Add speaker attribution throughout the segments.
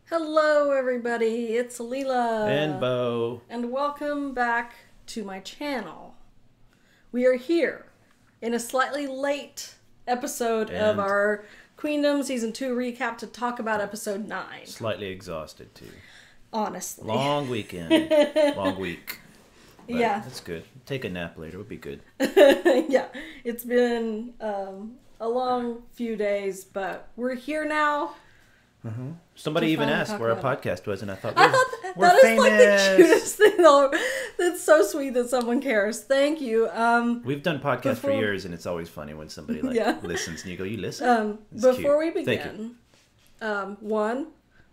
Speaker 1: Hello, everybody. It's Leala
Speaker 2: And Beau.
Speaker 1: and welcome back to my channel. We are here in a slightly late episode of our Queendom Season 2 recap to talk about Episode 9.
Speaker 2: Slightly exhausted, too.
Speaker 1: Honestly.
Speaker 2: Long weekend. Long week. But
Speaker 1: yeah.
Speaker 2: That's good. Take a nap later. Would be good.
Speaker 1: Yeah. It's been a long few days, but we're here now.
Speaker 2: Mm-hmm. Somebody even asked where our podcast was, and I thought,
Speaker 1: that is
Speaker 2: famous.
Speaker 1: like the cutest thing. Though. That's so sweet that someone cares. Thank you.
Speaker 2: We've done podcasts for years, and it's always funny when somebody listens, and you go, "You listen."
Speaker 1: Before we begin, one,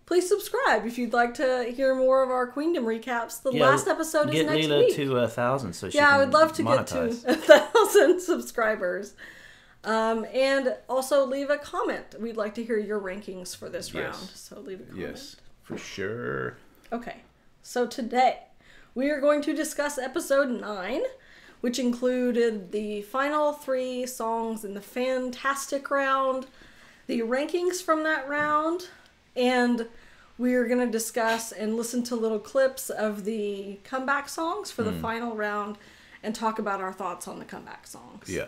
Speaker 1: please subscribe if you'd like to hear more of our Queendom recaps. The last episode is next week.
Speaker 2: Get Leala to 1,000, so she can
Speaker 1: I would love to
Speaker 2: monetize.
Speaker 1: get to 1,000 subscribers. And also leave a comment. We'd like to hear your rankings for this round. So leave a comment.
Speaker 2: Yes, for sure.
Speaker 1: Okay, so today we are going to discuss episode 9, which included the final 3 songs in the Fantastic round, the rankings from that round, and we are going to discuss and listen to little clips of the comeback songs for the final round and talk about our thoughts on the comeback songs.
Speaker 2: Yeah.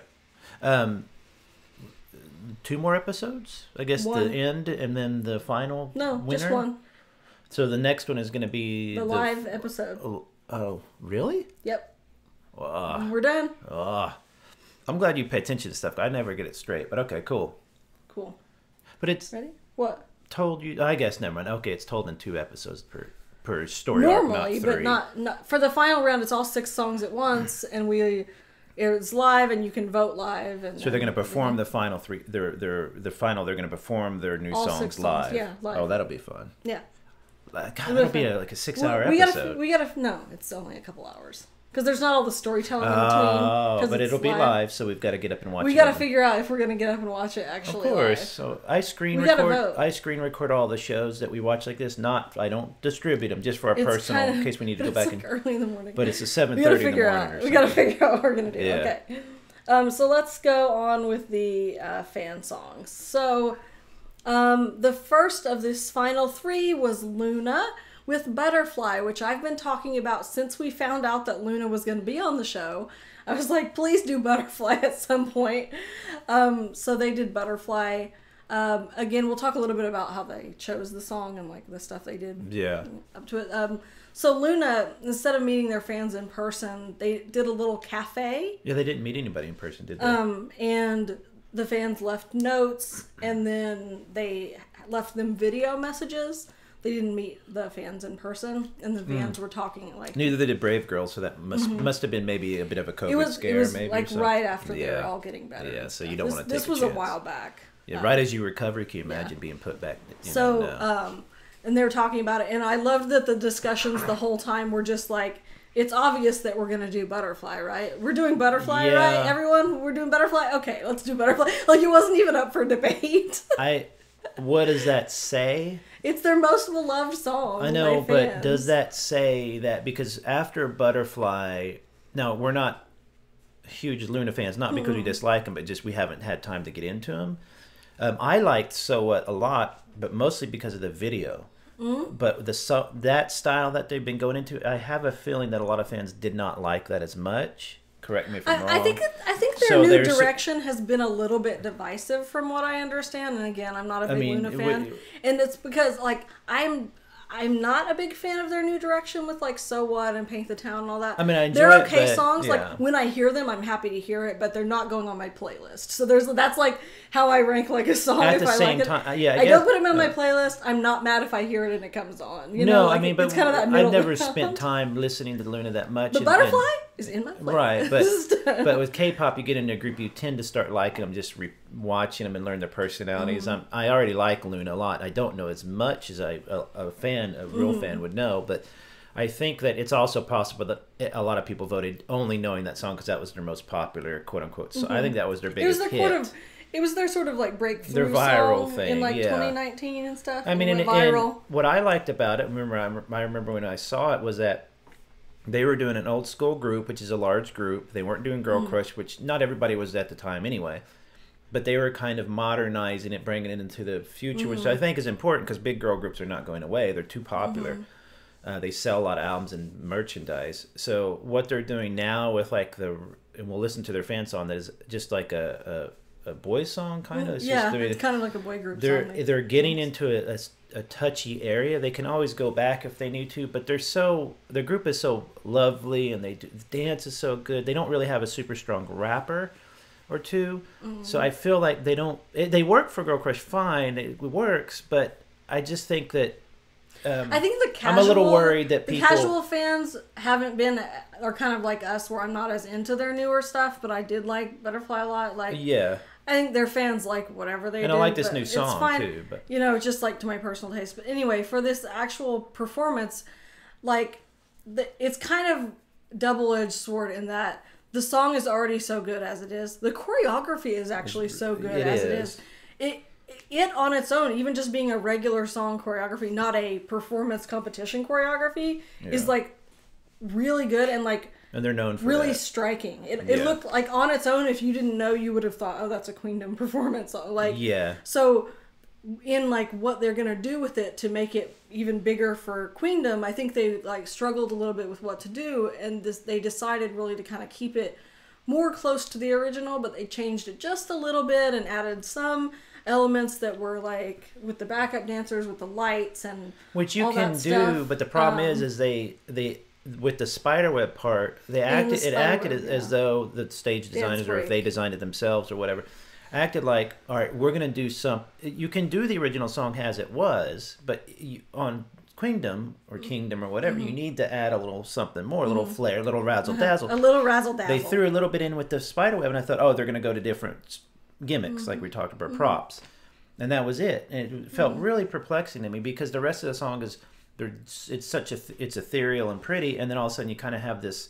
Speaker 2: 2 more episodes? I guess
Speaker 1: One.
Speaker 2: the end and then the final winner?
Speaker 1: Just one.
Speaker 2: So the next one is going to be...
Speaker 1: The live episode.
Speaker 2: Oh, really?
Speaker 1: Yep. We're done.
Speaker 2: I'm glad you pay attention to stuff. I never get it straight, but okay, cool.
Speaker 1: Cool.
Speaker 2: But it's...
Speaker 1: Ready? What?
Speaker 2: Told you... I guess, never mind. Okay, it's told in 2 episodes per story
Speaker 1: Normally,
Speaker 2: arc, not 3.
Speaker 1: but not... For the final round, it's all 6 songs at once, and it's live, and you can vote live. And
Speaker 2: so they're going to perform the final 3. They're going to perform their new
Speaker 1: all
Speaker 2: songs
Speaker 1: 6
Speaker 2: live.
Speaker 1: Yeah, live.
Speaker 2: Oh, that'll be fun.
Speaker 1: Yeah.
Speaker 2: God, that'll be like a 6-hour episode.
Speaker 1: We gotta. No, it's only a couple hours because there's not all the storytelling in between.
Speaker 2: Oh, but it'll be live, so we've got to get up and watch it.
Speaker 1: We got to figure out if we're gonna get up and watch it actually.
Speaker 2: Of course.
Speaker 1: Live.
Speaker 2: So I screen record all the shows that we watch like this. I don't distribute them just for our personal in case we need to go back and
Speaker 1: early in the morning.
Speaker 2: But it's a 7:30 in the morning.
Speaker 1: We got to figure out what we're gonna do.
Speaker 2: Yeah.
Speaker 1: Okay. So let's go on with the fan songs. So the first of this final 3 was Luna with Butterfly, which I've been talking about since we found out that Luna was going to be on the show. I was like, please do Butterfly at some point. So they did Butterfly. Again, we'll talk a little bit about how they chose the song and like the stuff they did up to it. So Luna, instead of meeting their fans in person, they did a little cafe.
Speaker 2: Yeah, they didn't meet anybody in person, did they?
Speaker 1: And the fans left notes, and then they left them video messages. They didn't meet the fans in person, and the fans were talking like...
Speaker 2: Neither they did Brave Girl, so that must have been maybe a bit of a COVID scare.
Speaker 1: It was
Speaker 2: maybe,
Speaker 1: like right after they were all getting better.
Speaker 2: Yeah, so you don't want to take
Speaker 1: This was
Speaker 2: a chance.
Speaker 1: a while back.
Speaker 2: Yeah, right as you recover, can you imagine being put back?
Speaker 1: And they were talking about it, and I loved that the discussions the whole time were just like, it's obvious that we're going to do Butterfly, right? We're doing Butterfly, right? Everyone, we're doing Butterfly? Okay, let's do Butterfly. Like, it wasn't even up for debate.
Speaker 2: What does that say?
Speaker 1: It's their most beloved song.
Speaker 2: I know, but does that say that because after Butterfly, now we're not huge Luna fans, not because we dislike them, but just we haven't had time to get into them. I liked So What a lot, but mostly because of the video. But that style that they've been going into, I have a feeling that a lot of fans did not like that as much. Correct me if I'm wrong.
Speaker 1: I think their new direction has been a little bit divisive from what I understand. And again, I'm not a big Luna fan. And it's because like I'm not a big fan of their new direction with like So What and Paint the Town and all that.
Speaker 2: I mean, I enjoy
Speaker 1: they're okay songs.
Speaker 2: Yeah.
Speaker 1: Like when I hear them, I'm happy to hear it, but they're not going on my playlist. So that's like how I rank like a song.
Speaker 2: At
Speaker 1: if
Speaker 2: the
Speaker 1: I
Speaker 2: same
Speaker 1: like
Speaker 2: time,
Speaker 1: it. I don't put them on my playlist. I'm not mad if I hear it and it comes on. You know, like,
Speaker 2: I mean, but
Speaker 1: it's kind of that middle
Speaker 2: I've never
Speaker 1: ground.
Speaker 2: spent time listening to Luna that much.
Speaker 1: The Butterfly is in my playlist.
Speaker 2: Right, but with K-pop, you get into a group, you tend to start liking them, just watching them and learn their personalities. I already like Luna a lot. I don't know as much as a real fan would know, but I think that it's also possible that a lot of people voted only knowing that song because that was their most popular, quote unquote. So I think that was their biggest hit.
Speaker 1: It was their sort of like breakthrough
Speaker 2: their viral
Speaker 1: song
Speaker 2: thing
Speaker 1: in like 2019 and stuff.
Speaker 2: I mean, and
Speaker 1: viral.
Speaker 2: what I liked about it, I remember when I saw it, was that they were doing an old school group, which is a large group. They weren't doing Girl Crush, which not everybody was at the time anyway. but they were kind of modernizing it, bringing it into the future, which I think is important because big girl groups are not going away. They're too popular. They sell a lot of albums and merchandise. So what they're doing now with like and we'll listen to their fan song that is just like a boy song kind of.
Speaker 1: It's kind of like a boy group song.
Speaker 2: They're getting into a touchy area. They can always go back if they need to, but their group is so lovely and the dance is so good. They don't really have a super strong rapper or two. So I feel like they work for Girl Crush fine. It works, but I just think that
Speaker 1: I think
Speaker 2: I'm a little worried that
Speaker 1: the casual fans are kind of like us, where I'm not as into their newer stuff, but I did like Butterfly a lot. Like, I think their fans like whatever they do.
Speaker 2: And I like this new song too, but
Speaker 1: just like to my personal taste. But anyway, for this actual performance, like it's kind of double-edged sword in that the song is already so good as it is. The choreography is actually so good as it is. It on its own, even just being a regular song choreography, not a performance competition choreography, is like really good and like
Speaker 2: they're known for
Speaker 1: really
Speaker 2: that.
Speaker 1: Striking. It looked like on its own, if you didn't know, you would have thought, oh, that's a Queendom performance. Like so in like what they're gonna do with it to make it even bigger for Queendom, I think they like struggled a little bit with what to do, and they decided really to kind of keep it more close to the original, but they changed it just a little bit and added some elements that were like with the backup dancers with the lights and
Speaker 2: which you
Speaker 1: all
Speaker 2: can
Speaker 1: that
Speaker 2: do
Speaker 1: stuff.
Speaker 2: But the problem is they with the spiderweb part they acted as though the stage designers or if they designed it themselves or whatever acted like, all right, we're going to do you can do the original song as it was, but on Queendom or Kingdom or whatever, you need to add a little something more, a little flair, a little razzle dazzle.
Speaker 1: A little razzle dazzle.
Speaker 2: They threw a little bit in with the spiderweb, and I thought, oh, they're going to go to different gimmicks, like we talked about, props. And that was it. And it felt really perplexing to me because the rest of the song is, it's ethereal and pretty, and then all of a sudden you kind of have this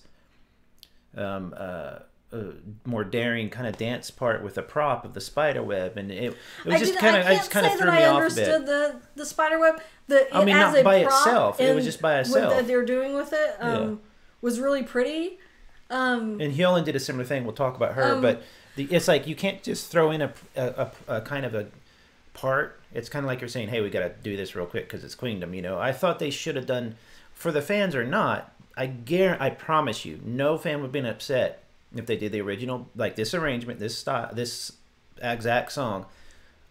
Speaker 2: more daring kind of dance part with a prop of the spider web, and it was just kind of threw me off a bit. I understood
Speaker 1: the spider web.
Speaker 2: Not by itself. It was just by itself.
Speaker 1: What they're doing with it was really pretty.
Speaker 2: And Hyolan did a similar thing. We'll talk about her, but it's like you can't just throw in a kind of a part. It's kind of like you're saying, hey, we got to do this real quick because it's Queendom. You know, I thought they should have done, for the fans or not, I promise you, no fan would have been upset if they did the original, like this arrangement, this style, this exact song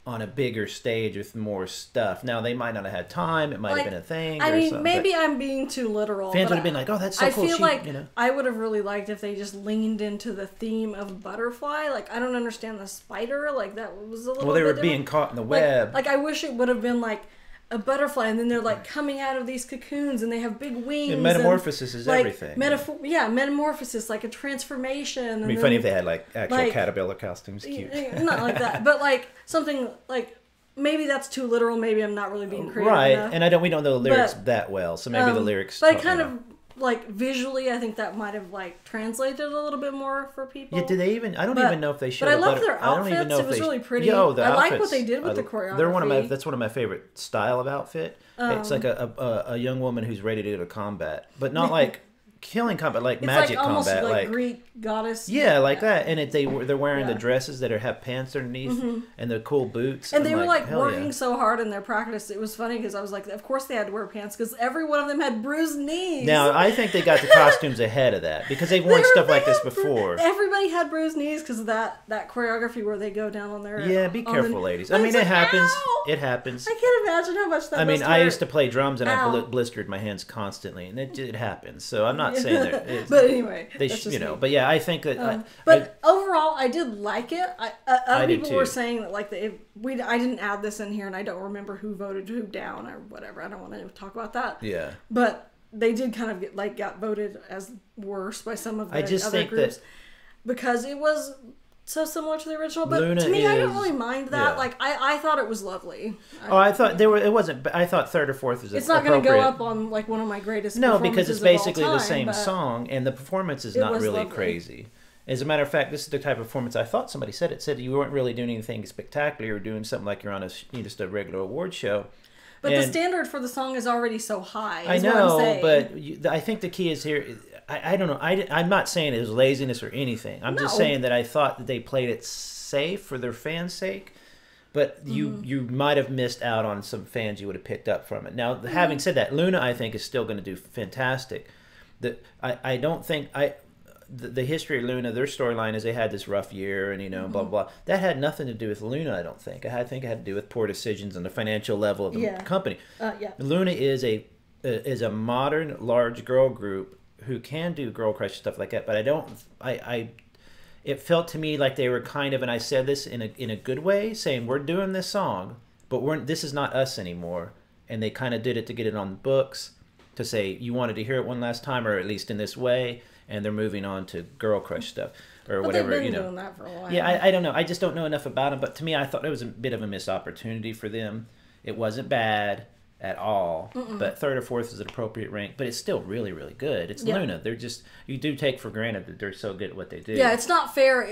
Speaker 2: on a bigger stage with more stuff. Now, they might not have had time. It might have been a thing.
Speaker 1: I mean, maybe I'm being too literal.
Speaker 2: Fans would have been like, oh, that's so cool.
Speaker 1: I feel like I would have really liked if they just leaned into the theme of Butterfly. Like, I don't understand the spider. Like, that was a little
Speaker 2: Well, they were
Speaker 1: bit
Speaker 2: being caught in the web.
Speaker 1: Like, I wish it would have been like a butterfly, and then they're like coming out of these cocoons, and they have big wings.
Speaker 2: And metamorphosis is
Speaker 1: like,
Speaker 2: everything.
Speaker 1: Metamorphosis, like a transformation.
Speaker 2: It'd be funny if they had like actual caterpillar costumes. Cute.
Speaker 1: Not like that, but like something like maybe that's too literal. Maybe I'm not really being creative enough.
Speaker 2: And we don't know the lyrics that well, so maybe the lyrics.
Speaker 1: But kind of like visually, I think that might have like translated a little bit more for people.
Speaker 2: Yeah, did they even? I don't even know if they showed.
Speaker 1: But I love their outfits. It was really pretty. I like what they did with the choreography.
Speaker 2: That's one of my favorite style of outfit. It's like a young woman who's ready to go to combat, but not like killing combat, like magic
Speaker 1: like almost
Speaker 2: combat,
Speaker 1: like Greek goddess.
Speaker 2: Yeah, like that. And they're wearing the dresses that have pants underneath and the cool boots.
Speaker 1: And they were like working so hard in their practice. It was funny because I was like, of course they had to wear pants because every one of them had bruised knees.
Speaker 2: Now I think they got the costumes ahead of that because they've worn stuff like this before.
Speaker 1: Everybody had bruised knees because of that choreography where they go down on their.
Speaker 2: Yeah, be careful, ladies. I mean, it happens. Ow! It happens.
Speaker 1: I can't imagine how much that.
Speaker 2: I mean, I used to play drums and I blistered my hands constantly, and it happens. So I'm not saying that.
Speaker 1: But anyway,
Speaker 2: but yeah, I think that.
Speaker 1: Overall, I did like it. Other people were saying that like I didn't add this in here, and I don't remember who voted who down or whatever. I don't want to talk about that.
Speaker 2: Yeah.
Speaker 1: But they did kind of got voted as worse by some of the other groups because it was so similar to the original. But to me, I don't really mind that. Yeah. Like I thought it was lovely.
Speaker 2: I thought it wasn't. I thought third or fourth was.
Speaker 1: It's not going to go up on like one of my greatest.
Speaker 2: No, because it's basically the same song, and the performance is not really crazy. As a matter of fact, this is the type of performance I thought somebody said. It said you weren't really doing anything spectacular. You were doing something like you're on just a regular award show.
Speaker 1: But the standard for the song is already so high.
Speaker 2: I know, but I think the key is here. I don't know. I'm not saying it was laziness or anything. I'm just saying that I thought that they played it safe for their fans' sake. But you might have missed out on some fans you would have picked up from it. Now, having said that, Luna, I think, is still going to do fantastic. I don't think the history of Luna, their storyline is they had this rough year and blah blah. That had nothing to do with Luna. I don't think. I think it had to do with poor decisions and the financial level of the company. Luna is a modern large girl group who can do girl crush stuff like that. But it felt to me like they were kind of, and I said this in a good way, saying we're doing this song, but this is not us anymore. And they kind of did it to get it on the books, to say you wanted to hear it one last time, or at least in this way, and they're moving on to girl crush stuff or whatever.
Speaker 1: They've been doing that for a while.
Speaker 2: Yeah, I don't know. I just don't know enough about them. But to me, I thought it was a bit of a missed opportunity for them. It wasn't bad at all, but third or fourth is an appropriate rank, but it's still really, really good. It's Luna. They're just, you do take for granted that they're so good at what they do.
Speaker 1: Yeah, it's not fair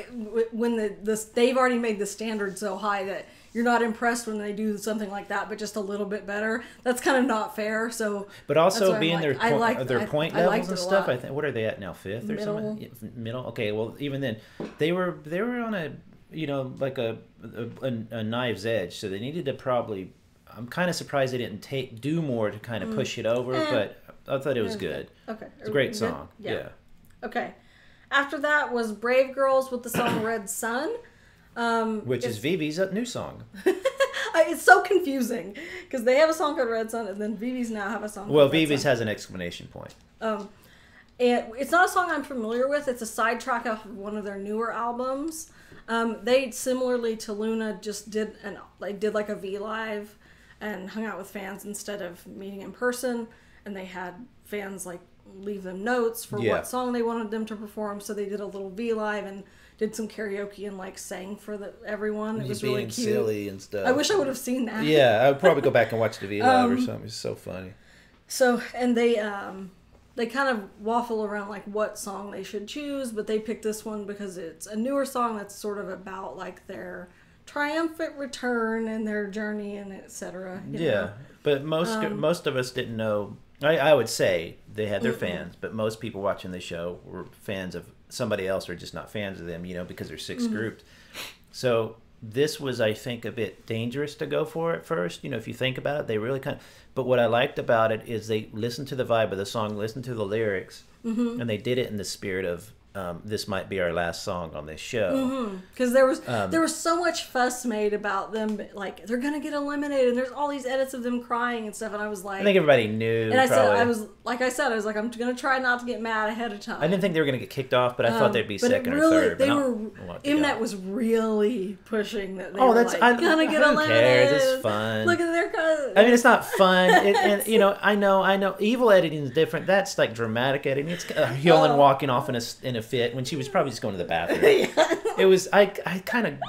Speaker 1: when they've already made the standard so high that you're not impressed when they do something like that, but just a little bit better. That's kind of not fair. So,
Speaker 2: but also being their point levels and stuff.
Speaker 1: I
Speaker 2: think, what are they at now? Fifth or something? Middle. Okay, well, even then, they were on a like a knife's edge, so they needed to probably. I'm kind of surprised they didn't do more to kind of push it over, but I thought it was good.
Speaker 1: Okay.
Speaker 2: It's a great song. Yeah.
Speaker 1: Okay. After that was Brave Girls with the song Red Sun.
Speaker 2: Which is Vivi's new song.
Speaker 1: It's so confusing because they have a song called Red Sun and then Vivi's now have a song
Speaker 2: called
Speaker 1: Red
Speaker 2: Vivi's
Speaker 1: Sun.
Speaker 2: has an exclamation point.
Speaker 1: And it's not a song I'm familiar with. It's a side track off of one of their newer albums. They, similarly to Luna, just did like a V Live and hung out with fans instead of meeting in person, and they had fans like leave them notes for what song they wanted them to perform, so they did a little V Live and did some karaoke and like sang for everyone. It was really cute.
Speaker 2: Silly and stuff.
Speaker 1: I wish I would have seen that.
Speaker 2: Yeah, I would probably go back and watch the V Live or something. It's so funny.
Speaker 1: So, and they kind of waffle around like what song they should choose, but they picked this one because it's a newer song that's sort of about like their triumphant return and their journey and etc.
Speaker 2: Yeah, but most of us didn't know. I would say they had their fans, but most people watching the show were fans of somebody else or just not fans of them, because they're six grouped. So this was, I think, a bit dangerous to go for at first. If you think about it, they really kind of... But what I liked about it is they listened to the vibe of the song, listened to the lyrics, and they did it in the spirit of this might be our last song on this show.
Speaker 1: Because there was so much fuss made about them, like they're gonna get eliminated, and there's all these edits of them crying and stuff. And I was like,
Speaker 2: I think everybody knew.
Speaker 1: And I said, I'm gonna try not to get mad ahead of time.
Speaker 2: I didn't think they were gonna get kicked off, but I thought they'd be second or third.
Speaker 1: Mnet was really pushing that. They were
Speaker 2: gonna get eliminated. Who cares? It's fun.
Speaker 1: Look at their cousin.
Speaker 2: I mean, it's not fun. I know. Evil editing is different. That's like dramatic editing. It's Helen walking off in a fit when she was probably just going to the bathroom. It was I kind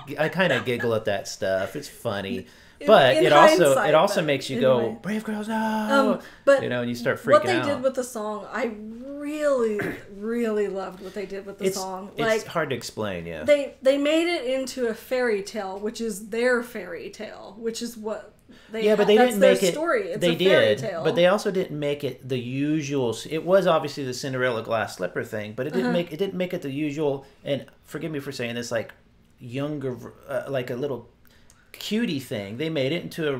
Speaker 2: of giggle at that stuff. It's funny, but it also makes you go, Brave Girls, no.
Speaker 1: But
Speaker 2: and you start freaking out.
Speaker 1: What they did with the song, I really, really loved what they did with the song.
Speaker 2: It's hard to explain. Yeah,
Speaker 1: they made it into a fairy tale, which is their fairy tale, which is what. But they didn't make it. Story. It's a fairy tale.
Speaker 2: But they also didn't make it the usual. It was obviously the Cinderella glass slipper thing, but it didn't make it the usual. And forgive me for saying this, like younger, like a little cutie thing. They made it into a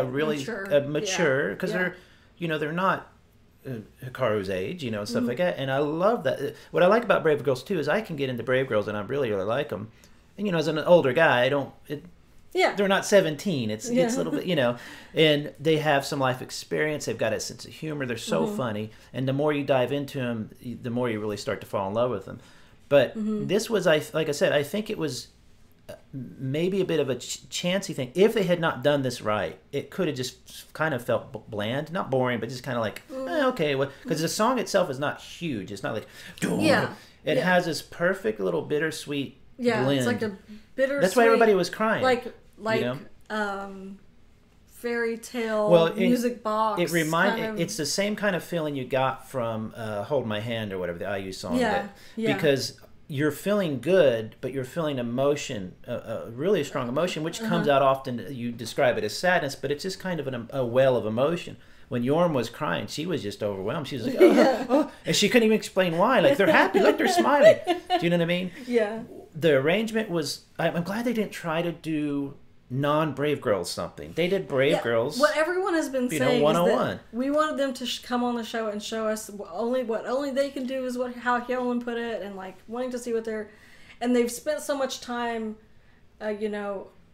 Speaker 2: really mature because they're not Hikaru's age, and stuff like that. And I love that. What I like about Brave Girls too is I can get into Brave Girls and I really, really like them. And as an older guy, they're not 17. It's a little bit, and they have some life experience. They've got a sense of humor. They're so funny. And the more you dive into them, the more you really start to fall in love with them. But this was, like I said, I think it was maybe a bit of a chancy thing. If they had not done this right, it could have just kind of felt bland, not boring, but just kind of like, okay. Because the song itself is not huge. It's not like, it has this perfect little bittersweet blend.
Speaker 1: It's like a bittersweet.
Speaker 2: That's why everybody was crying.
Speaker 1: Like fairy tale music box.
Speaker 2: It's the same kind of feeling you got from Hold My Hand or whatever, the IU song. Because you're feeling good, but you're feeling emotion, really strong emotion, which comes out often. You describe it as sadness, but it's just kind of a well of emotion. When Yorm was crying, she was just overwhelmed. She was like, and she couldn't even explain why. Like, they're happy, like they're smiling. Do you know what I mean?
Speaker 1: Yeah.
Speaker 2: the arrangement was. I'm glad they didn't try to do non-Brave Girls something. They did Brave Girls.
Speaker 1: What everyone has been saying
Speaker 2: 101.
Speaker 1: is that we wanted them to come on the show and show us only what only they can do is how Helen put it, and like wanting to see what they're, and they've spent so much time,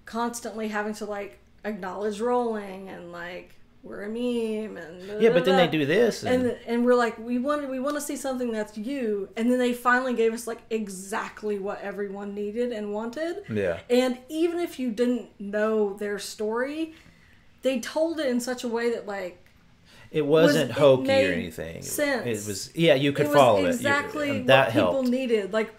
Speaker 1: constantly having to like acknowledge rolling and like we're a meme and
Speaker 2: but then they do this
Speaker 1: and we're like we want to see something that's you, and then they finally gave us like exactly what everyone needed and wanted. And even if you didn't know their story, they told it in such a way that like
Speaker 2: it wasn't hokey or anything.
Speaker 1: Sense.
Speaker 2: It was you could follow it
Speaker 1: exactly
Speaker 2: that
Speaker 1: what
Speaker 2: helped.
Speaker 1: People needed like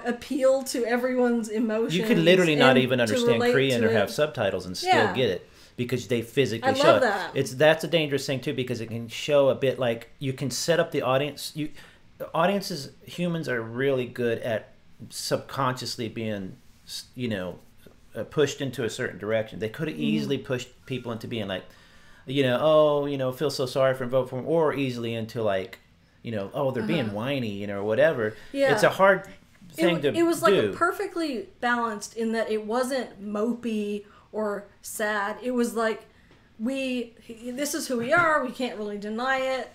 Speaker 1: appeal to everyone's emotions.
Speaker 2: You could literally not even understand Korean or have subtitles and still get it. Because they physically show it. That's a dangerous thing too, because it can show a bit like you can set up the audience. Audiences, humans are really good at subconsciously being, pushed into a certain direction. They could have easily pushed people into being like, feel so sorry for him, vote for him, or easily into like, they're being whiny, or whatever. Yeah. It's a hard thing to do.
Speaker 1: It was like perfectly balanced in that it wasn't mopey or sad. It was like this is who we are. We can't really deny it,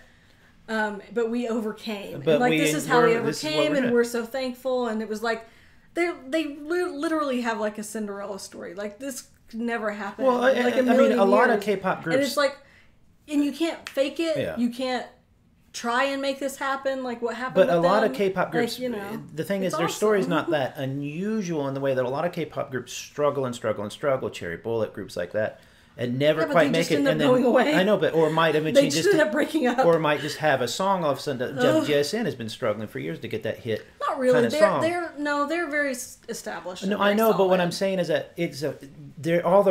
Speaker 1: but we overcame.
Speaker 2: But
Speaker 1: and this is how we overcame, and we're so thankful. And it was like they literally have like a Cinderella story. Like this could never happen.
Speaker 2: Well, a lot of K-pop groups,
Speaker 1: and it's like, and you can't fake it. Yeah. You can't try and make this happen like what happened.
Speaker 2: But a lot of K-pop groups, the thing is, their story's not that unusual in the way that a lot of K-pop groups struggle. Cherry Bullet, groups like that, and never quite make it. And then
Speaker 1: going away.
Speaker 2: I know, but or might eventually
Speaker 1: just end up breaking up,
Speaker 2: or might just have a song all of a sudden. JSN has been struggling for years to get that hit.
Speaker 1: Not really.
Speaker 2: Song.
Speaker 1: They're very established.
Speaker 2: No, I know, solid. But what I'm saying is that all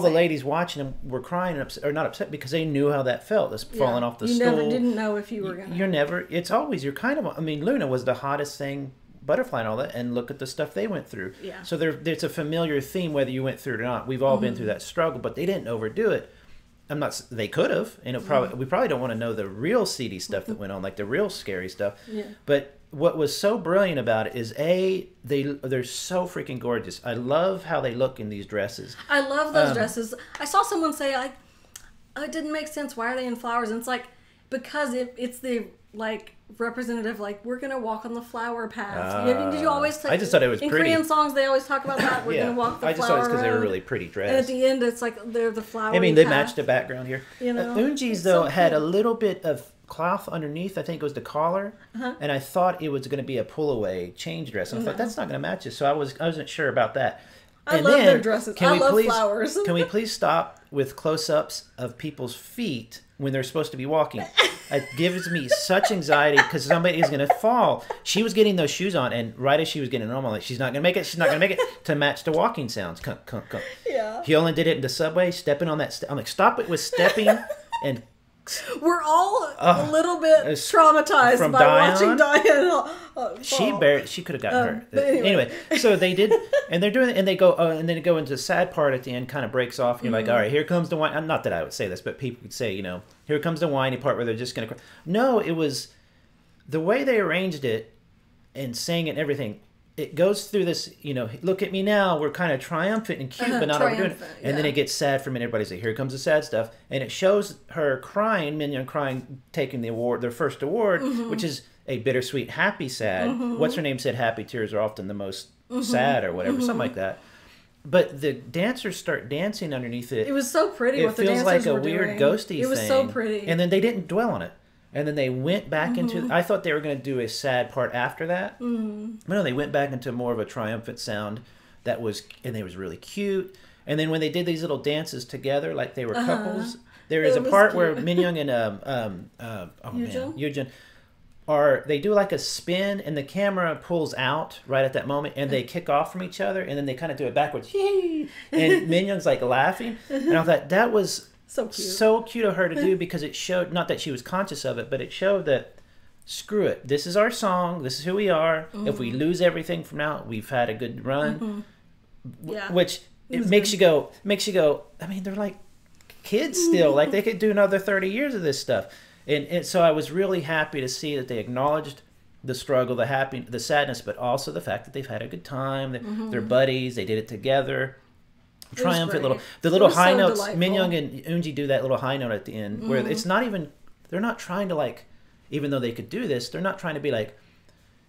Speaker 2: the ladies watching them were crying or not upset because they knew how that felt. This falling off the stool.
Speaker 1: You never didn't know if you were gonna.
Speaker 2: You're never. It's always. You're kind of. I mean, Luna was the hottest thing. Butterfly and all that, and look at the stuff they went through.
Speaker 1: Yeah.
Speaker 2: So there's a familiar theme whether you went through it or not. We've all been through that struggle, but they didn't overdo it. They could have, and we probably don't want to know the real seedy stuff that went on, like the real scary stuff.
Speaker 1: Yeah.
Speaker 2: But what was so brilliant about it is they're so freaking gorgeous. I love how they look in these dresses.
Speaker 1: I love those dresses. I saw someone say like, oh, it didn't make sense. Why are they in flowers? And it's like because it's the like representative, like we're gonna walk on the flower path. Did you always?
Speaker 2: I just thought it was
Speaker 1: in
Speaker 2: pretty.
Speaker 1: Korean songs, they always talk about that. We're gonna walk the flower. I just thought it was because
Speaker 2: they were really pretty dressed.
Speaker 1: And at the end, it's like they're the flower.
Speaker 2: I mean, they matched the background here. Eunji's though
Speaker 1: so
Speaker 2: had a little bit of cloth underneath. I think it was the collar, and I thought it was going to be a pull-away change dress. And I thought that's not going to match it, so I wasn't sure about that.
Speaker 1: I love their dresses. I love flowers.
Speaker 2: Can we please stop with close-ups of people's feet when they're supposed to be walking? It gives me such anxiety because somebody is going to fall. She was getting those shoes on, and right as she was getting them on, I'm like, she's not going to make it. She's not going to make it to match the walking sounds. Come.
Speaker 1: Yeah.
Speaker 2: He only did it in the subway, stepping on that. I'm like, stop it with stepping and.
Speaker 1: We're all a little bit traumatized by watching Diane.
Speaker 2: She could have gotten hurt. But anyway, so they did, and they're doing it, and they go, and then they go into the sad part at the end, kind of breaks off. And you're like, all right, here comes the whine. Not that I would say this, but people would say, here comes the whiny part where they're just going to cry. No, it was the way they arranged it and sang it and everything. It goes through this, look at me now. We're kind of triumphant and cute, but not overdoing it. And then it gets sad for a minute. Everybody's like, here comes the sad stuff. And it shows her crying, Minyoung crying, taking the award, their first award, which is a bittersweet, happy, sad. What's her name said happy tears are often the most sad or whatever, something like that. But the dancers start dancing underneath it.
Speaker 1: It was so pretty what the dancers were doing. It feels like a weird
Speaker 2: ghosty thing.
Speaker 1: It was so pretty.
Speaker 2: And then they didn't dwell on it. And then they went back into... I thought they were going to do a sad part after that. But no, they went back into more of a triumphant sound that was... And they was really cute. And then when they did these little dances together, like they were couples, there is a part where Minyoung and Yoojin they do like a spin, and the camera pulls out right at that moment, and they kick off from each other, and then they kind of do it backwards. And Minyoung's like laughing. And I thought that was... So cute of her to do, because it showed, not that she was conscious of it, but it showed that, screw it, this is our song, this is who we are. If we lose everything from now, we've had a good run. Which it makes you go, I mean, they're like kids still, like they could do another 30 years of this stuff. And so I was really happy to see that they acknowledged the struggle, the happy, the sadness, but also the fact that they've had a good time. They're buddies. They did it together. Triumphant little high
Speaker 1: so
Speaker 2: notes.
Speaker 1: delightful.
Speaker 2: Minyoung and Eunji do that little high note at the end where it's not even. They're not trying to like, even though they could do this, they're not trying to be like,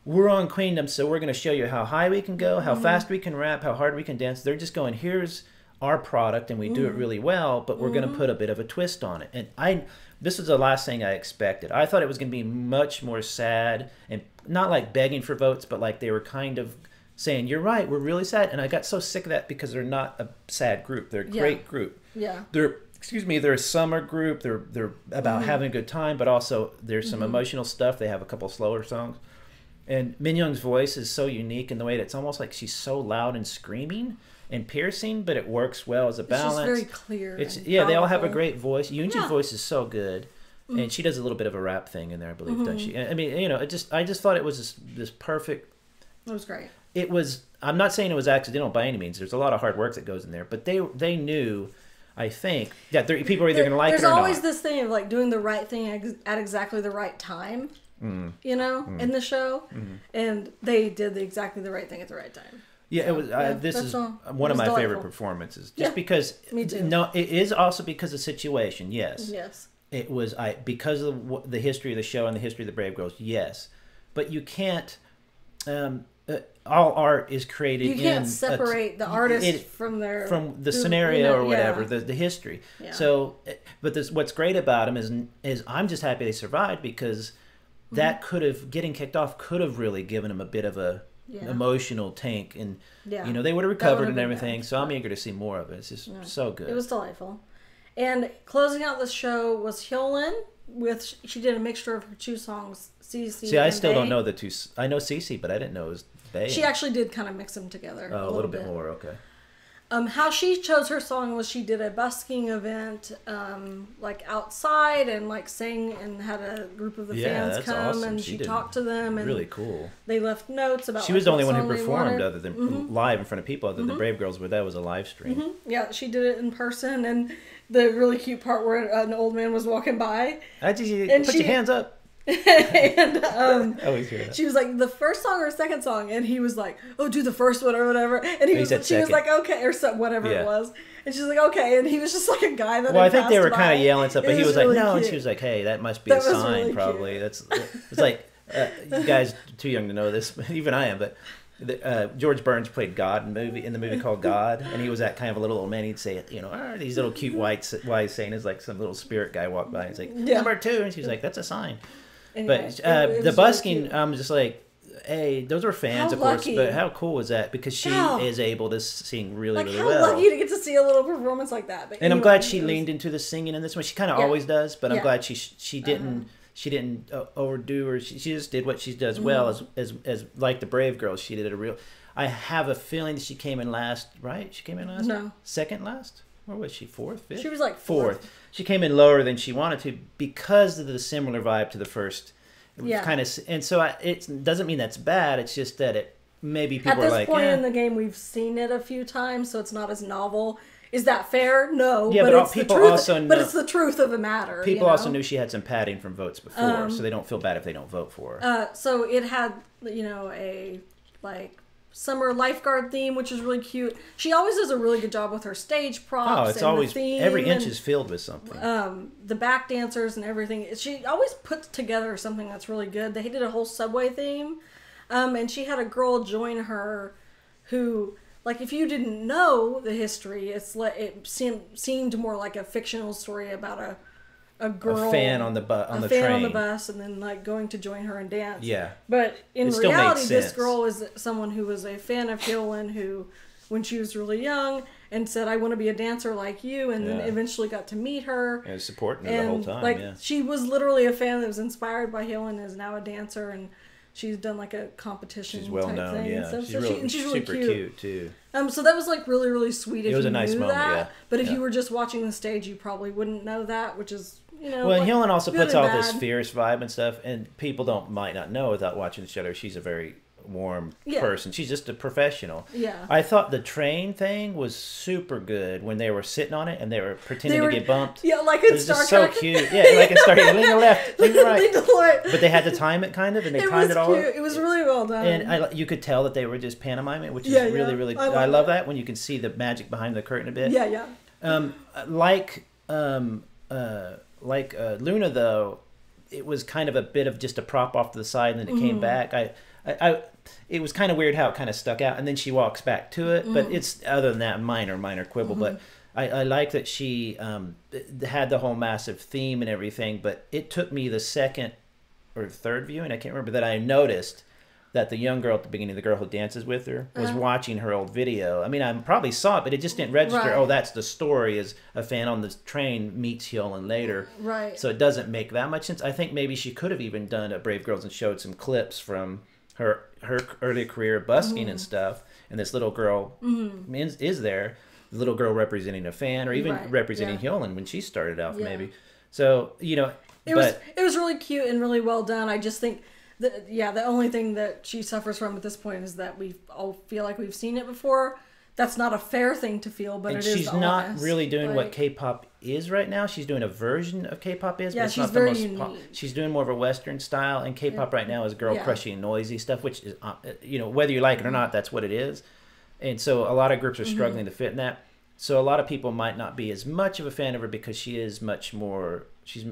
Speaker 2: we're on Queendom, so we're going to show you how high we can go, how fast we can rap, how hard we can dance. They're just going, here's our product, and we do it really well, but we're going to put a bit of a twist on it. And this was the last thing I expected. I thought it was going to be much more sad, and not like begging for votes, but like they were kind of saying, you're right, we're really sad. And I got so sick of that because they're not a sad group. They're a great group.
Speaker 1: Yeah.
Speaker 2: They're a summer group. They're about having a good time, but also there's some emotional stuff. They have a couple slower songs. And Minyoung's voice is so unique in the way that it's almost like she's so loud and screaming and piercing, but it works well as a balance.
Speaker 1: It's just very clear.
Speaker 2: They all have a great voice. Yoonji's voice is so good, and she does a little bit of a rap thing in there, I believe, doesn't she? I mean, you know, I just thought it was this perfect.
Speaker 1: It was great.
Speaker 2: It was. I'm not saying it was accidental by any means. There's a lot of hard work that goes in there, but they knew. I think that people are either going to like it or not.
Speaker 1: There's always this thing of like doing the right thing at exactly the right time. You know, in the show, and they did exactly the right thing at the right time.
Speaker 2: Yeah, so, it was. This is one of my favorite performances, just because.
Speaker 1: Me too.
Speaker 2: No, it is also because of the situation. Yes.
Speaker 1: Yes.
Speaker 2: It was because of the history of the show and the history of the Brave Girls. Yes, but you can't. All art is created.
Speaker 1: You can't separate the artist from the
Speaker 2: scenario or whatever, the history.
Speaker 1: Yeah.
Speaker 2: So, but what's great about them is I'm just happy they survived because. That could have getting kicked off could have really given them a bit of a emotional tank, and you know they would have recovered and everything. So I'm eager to see more of it. It's just so good.
Speaker 1: It was delightful. And closing out the show was Hyolyn she did a mixture of her two songs, CC.
Speaker 2: See, I still don't know the two. I know CC, but I didn't know it was Bae.
Speaker 1: She actually did kind of mix them together.
Speaker 2: Oh, a little bit more. Okay.
Speaker 1: How she chose her song was she did a busking event, like outside, and like sang and had a group of the fans come,
Speaker 2: awesome.
Speaker 1: and she talked to them, and
Speaker 2: really cool.
Speaker 1: They left notes about.
Speaker 2: She was the only one who performed other than live in front of people, other than the Brave Girls, but that was a live stream.
Speaker 1: Yeah, she did it in person, and the really cute part where an old man was walking by.
Speaker 2: Put your hands up.
Speaker 1: And
Speaker 2: always hear that.
Speaker 1: She was like, the first song or second song, and he was like, oh, do the first one or whatever, and she was like, okay, or whatever it was, and she's like, okay, and he was just like a guy that.
Speaker 2: Well, I think they were kind of yelling stuff, but he was
Speaker 1: really
Speaker 2: like, no,
Speaker 1: cute.
Speaker 2: and she was like, hey, that must be a sign, really probably. It's like you guys are too young to know this, even I am, but. George Burns played God in the movie called God, and he was that kind of a little old man. He'd say, you know, these little cute whites. Why he's saying is like some little spirit guy walked by. He's like, number 2, and she's like, that's a sign.
Speaker 1: Anyway,
Speaker 2: but the busking, really I'm just like, hey, those were fans, of course, but how cool was that? Because she is able to sing really, really well.
Speaker 1: How lucky to get to see a little performance like that. But
Speaker 2: and I'm glad she leaned into the singing in this one. She kind of always does, but I'm glad she didn't. She didn't overdo her. She just did what she does well. As like the Brave Girls, she did a real. I have a feeling that she came in last. Right? She came in last.
Speaker 1: No.
Speaker 2: Second last. Where was she? 4th, 5th?
Speaker 1: She was like fourth.
Speaker 2: She came in lower than she wanted to because of the similar vibe to the first. Kind of, and so it doesn't mean that's bad. It's just that it maybe people are like.
Speaker 1: At this point in the game, we've seen it a few times, so it's not as novel. Is that fair? No.
Speaker 2: Yeah, but people also know.
Speaker 1: But it's the truth of the matter.
Speaker 2: People also knew she had some padding from votes before, so they don't feel bad if they don't vote for her.
Speaker 1: So it had, a summer lifeguard theme, which is really cute. She always does a really good job with her stage props.
Speaker 2: Oh, it's always every inch is filled with something.
Speaker 1: The back dancers and everything. She always puts together something that's really good. They did a whole subway theme, and she had a girl join her, who, like, if you didn't know the history, it seemed more like a fictional story about a girl,
Speaker 2: a fan on the train
Speaker 1: on the bus, and then like going to join her and dance.
Speaker 2: Yeah,
Speaker 1: but in reality, this girl is someone who was a fan of Hyolyn, who, when she was really young, and said, "I want to be a dancer like you," and then eventually got to meet her
Speaker 2: and supporting her the whole time.
Speaker 1: Like she was literally a fan that was inspired by Hyolyn, and is now a dancer, and she's done like a competition.
Speaker 2: She's well
Speaker 1: type
Speaker 2: known,
Speaker 1: thing
Speaker 2: yeah.
Speaker 1: And
Speaker 2: she's really
Speaker 1: super
Speaker 2: cute too.
Speaker 1: So that was like really, really sweet. It
Speaker 2: was a nice moment, yeah.
Speaker 1: But if you were just watching the stage, you probably wouldn't know that, which is.
Speaker 2: Well, and Hyolyn also puts all this fierce vibe and stuff, and people might not know without watching the show. She's a very warm
Speaker 1: Yeah.
Speaker 2: person. She's just a professional.
Speaker 1: Yeah.
Speaker 2: I thought the train thing was super good when they were sitting on it and they were pretending to get bumped.
Speaker 1: Yeah, like
Speaker 2: It
Speaker 1: in
Speaker 2: was
Speaker 1: Star
Speaker 2: just
Speaker 1: Trek.
Speaker 2: so cute. Yeah, like in Star Trek. Lean to the left, lean to the right.
Speaker 1: Lean to the right.
Speaker 2: But they had to time it kind of, and they
Speaker 1: It
Speaker 2: timed
Speaker 1: was
Speaker 2: it all.
Speaker 1: cute. It was really well done.
Speaker 2: And you could tell that they were just pantomiming, which is
Speaker 1: Yeah,
Speaker 2: really,
Speaker 1: yeah.
Speaker 2: really.
Speaker 1: I
Speaker 2: I
Speaker 1: love
Speaker 2: love that when you can see the magic behind the curtain a bit.
Speaker 1: Yeah, yeah.
Speaker 2: Like Luna though, it was kind of a bit of just a prop off to the side, and then it came back. It was kind of weird how it kind of stuck out, and then she walks back to it. But it's other than that, minor quibble. But I like that she had the whole massive theme and everything. But it took me the second or third viewing, I can't remember, that I noticed that the young girl at the beginning, the girl who dances with her, was watching her old video. I mean, I probably saw it, but it just didn't register.
Speaker 1: Right.
Speaker 2: Oh, that's the story, as a fan on the train meets Hyolan later.
Speaker 1: Right.
Speaker 2: So it doesn't make that much sense. I think maybe she could have even done a Brave Girls and showed some clips from her early career busking and stuff. And this little girl is there. The little girl representing a fan, or even representing Hyolan when she started out, maybe. So,
Speaker 1: It was really cute and really well done. I just think the only thing that she suffers from at this point is that we all feel like we've seen it before. That's not a fair thing to feel, but
Speaker 2: and
Speaker 1: it is.
Speaker 2: She's not really doing what K-pop is right now. She's doing a version of K-pop but it's
Speaker 1: she's
Speaker 2: not
Speaker 1: very
Speaker 2: the most.
Speaker 1: unique.
Speaker 2: She's doing more of a Western style, and K-pop right now is girl crushing, noisy stuff, which is whether you like it or not, that's what it is. And so a lot of groups are struggling to fit in that. So a lot of people might not be as much of a fan of her because she is much more. She's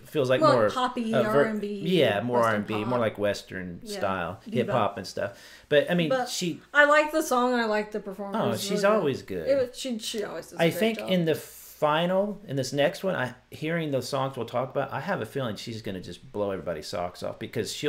Speaker 2: feels like more
Speaker 1: poppy R&B.
Speaker 2: Yeah, more
Speaker 1: Western
Speaker 2: R&B,
Speaker 1: pop.
Speaker 2: more like Western style,
Speaker 1: diva.
Speaker 2: hip hop and stuff. But I mean,
Speaker 1: I like the song and I like the performance.
Speaker 2: Oh, she's always good.
Speaker 1: She always does.
Speaker 2: I think in the final, in this next one, hearing those songs we'll talk about, I have a feeling she's going to just blow everybody's socks off, because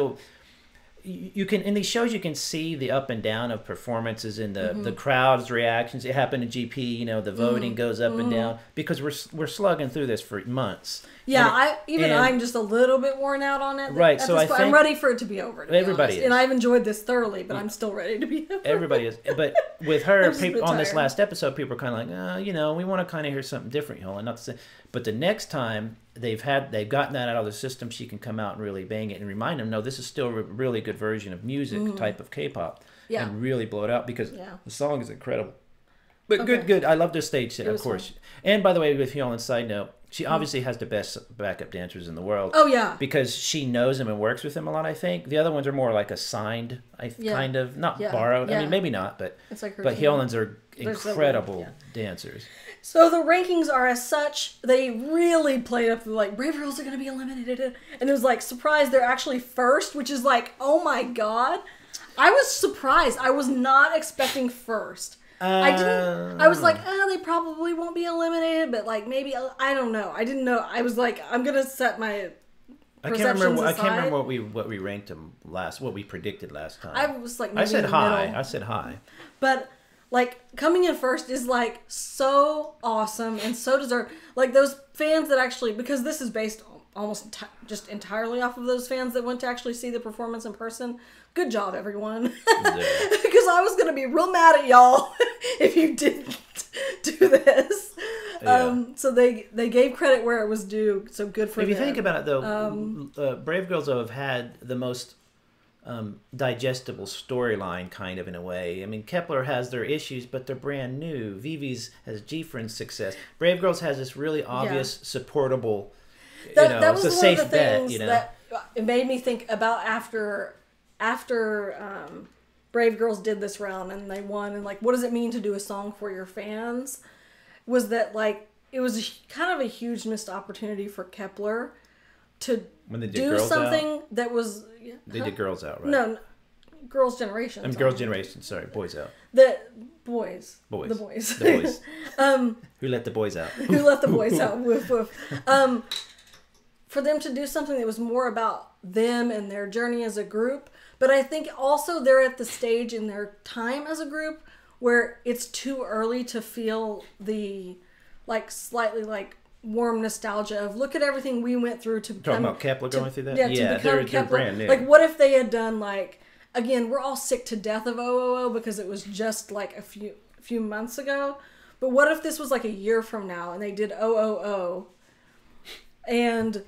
Speaker 2: you can, in these shows, you can see the up and down of performances and the crowd's reactions. It happened in GP, the voting goes up and down, because we're slugging through this for months.
Speaker 1: Yeah, I'm just a little bit worn out on it.
Speaker 2: Right, so I think
Speaker 1: I'm ready for it to be over.
Speaker 2: Everybody is.
Speaker 1: And I've enjoyed this thoroughly, but I'm still ready to be over.
Speaker 2: Everybody is. But with her,
Speaker 1: I'm
Speaker 2: on this last episode, people are kind of like, we want to kind of hear something different, not the same. But the next time they've gotten that out of the system, she can come out and really bang it and remind them, no, this is still a really good version of music type of K-pop, and really blow it out, because the song is incredible. But good. I love this stage set, of course. Fun. And by the way, with Hyolan's side note, she obviously has the best backup dancers in the world.
Speaker 1: Oh, yeah.
Speaker 2: Because she knows them and works with them a lot, I think. The other ones are more like assigned, kind of. Not borrowed. I mean, maybe not, but
Speaker 1: it's like
Speaker 2: Hyolan's are incredible dancers.
Speaker 1: So the rankings are as such. They really played up like Brave Girls are going to be eliminated. And it was like, surprise, they're actually first, which is like, oh my God. I was surprised. I was not expecting first. I was like, they probably won't be eliminated, but like maybe, I don't know. I didn't know. I was like, I'm gonna set my perceptions aside.
Speaker 2: I can't remember what we ranked them what we predicted last time.
Speaker 1: I was like,
Speaker 2: I said high.
Speaker 1: middle.
Speaker 2: I said high.
Speaker 1: But like coming in first is like so awesome and so deserved. Like those fans that actually, because this is based almost just entirely off of those fans that went to actually see the performance in person. Good job, everyone. Because I was going to be real mad at y'all if you didn't do this.
Speaker 2: Yeah.
Speaker 1: So they gave credit where it was due. So good for them.
Speaker 2: If you think about it, though, Brave Girls have had the most digestible storyline, kind of, in a way. I mean, Kepler has their issues, but they're brand new. Vivi's has G-Friend's success. Brave Girls has this really obvious, supportable,
Speaker 1: that was
Speaker 2: it's a
Speaker 1: one
Speaker 2: safe
Speaker 1: of the
Speaker 2: bet,
Speaker 1: things that it made me think about after Brave Girls did this round and they won, and like, what does it mean to do a song for your fans? Was that like, it was kind of a huge missed opportunity for Kepler to do something that was...
Speaker 2: They did Girls Out, right?
Speaker 1: No, Girls' Generation.
Speaker 2: Girls' Generation, sorry, Boys Out.
Speaker 1: The boys.
Speaker 2: Boys.
Speaker 1: The boys.
Speaker 2: The boys. Who let the boys out?
Speaker 1: Who let the boys out? Woof, woof. For them to do something that was more about them and their journey as a group. But I think also they're at the stage in their time as a group where it's too early to feel the like slightly like warm nostalgia of look at everything we went through to become...
Speaker 2: Talking about Kepler going through that?
Speaker 1: Yeah,
Speaker 2: they're brand new.
Speaker 1: Like, what if they had done like... Again, we're all sick to death of OOO because it was just like a few months ago. But what if this was like a year from now and they did OOO And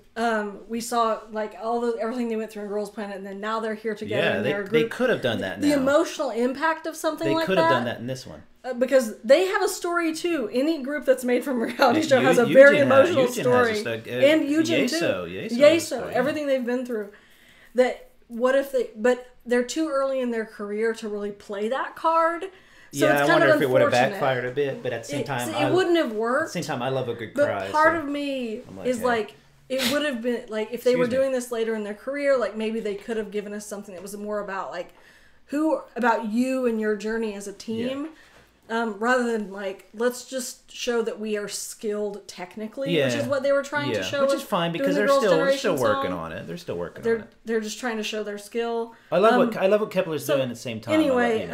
Speaker 1: we saw like everything they went through in Girls Planet, and then now they're here together.
Speaker 2: Yeah, they could have done that.
Speaker 1: The emotional impact of something
Speaker 2: they
Speaker 1: like that.
Speaker 2: They could have done that in this one.
Speaker 1: Because they have a story too. Any group that's made from a reality show has a very emotional story. And Eugen too. Yeso, everything they've been through. But they're too early in their career to really play that card. So
Speaker 2: yeah,
Speaker 1: it's
Speaker 2: I
Speaker 1: kind
Speaker 2: wonder
Speaker 1: of
Speaker 2: if it would have backfired a bit, but at the same time,
Speaker 1: it wouldn't have worked.
Speaker 2: At the same time, I love a good cry.
Speaker 1: But part of me is like, it would have been like if they were doing this later in their career, like maybe they could have given us something that was more about like about you and your journey as a team. Yeah. Rather than like, let's just show that we are skilled technically, which is what they were trying to show.
Speaker 2: Which is fine because they're still working on it. They're still working on it. They're just
Speaker 1: trying to show their skill.
Speaker 2: I love what Kepler's doing at the same time.
Speaker 1: Anyway,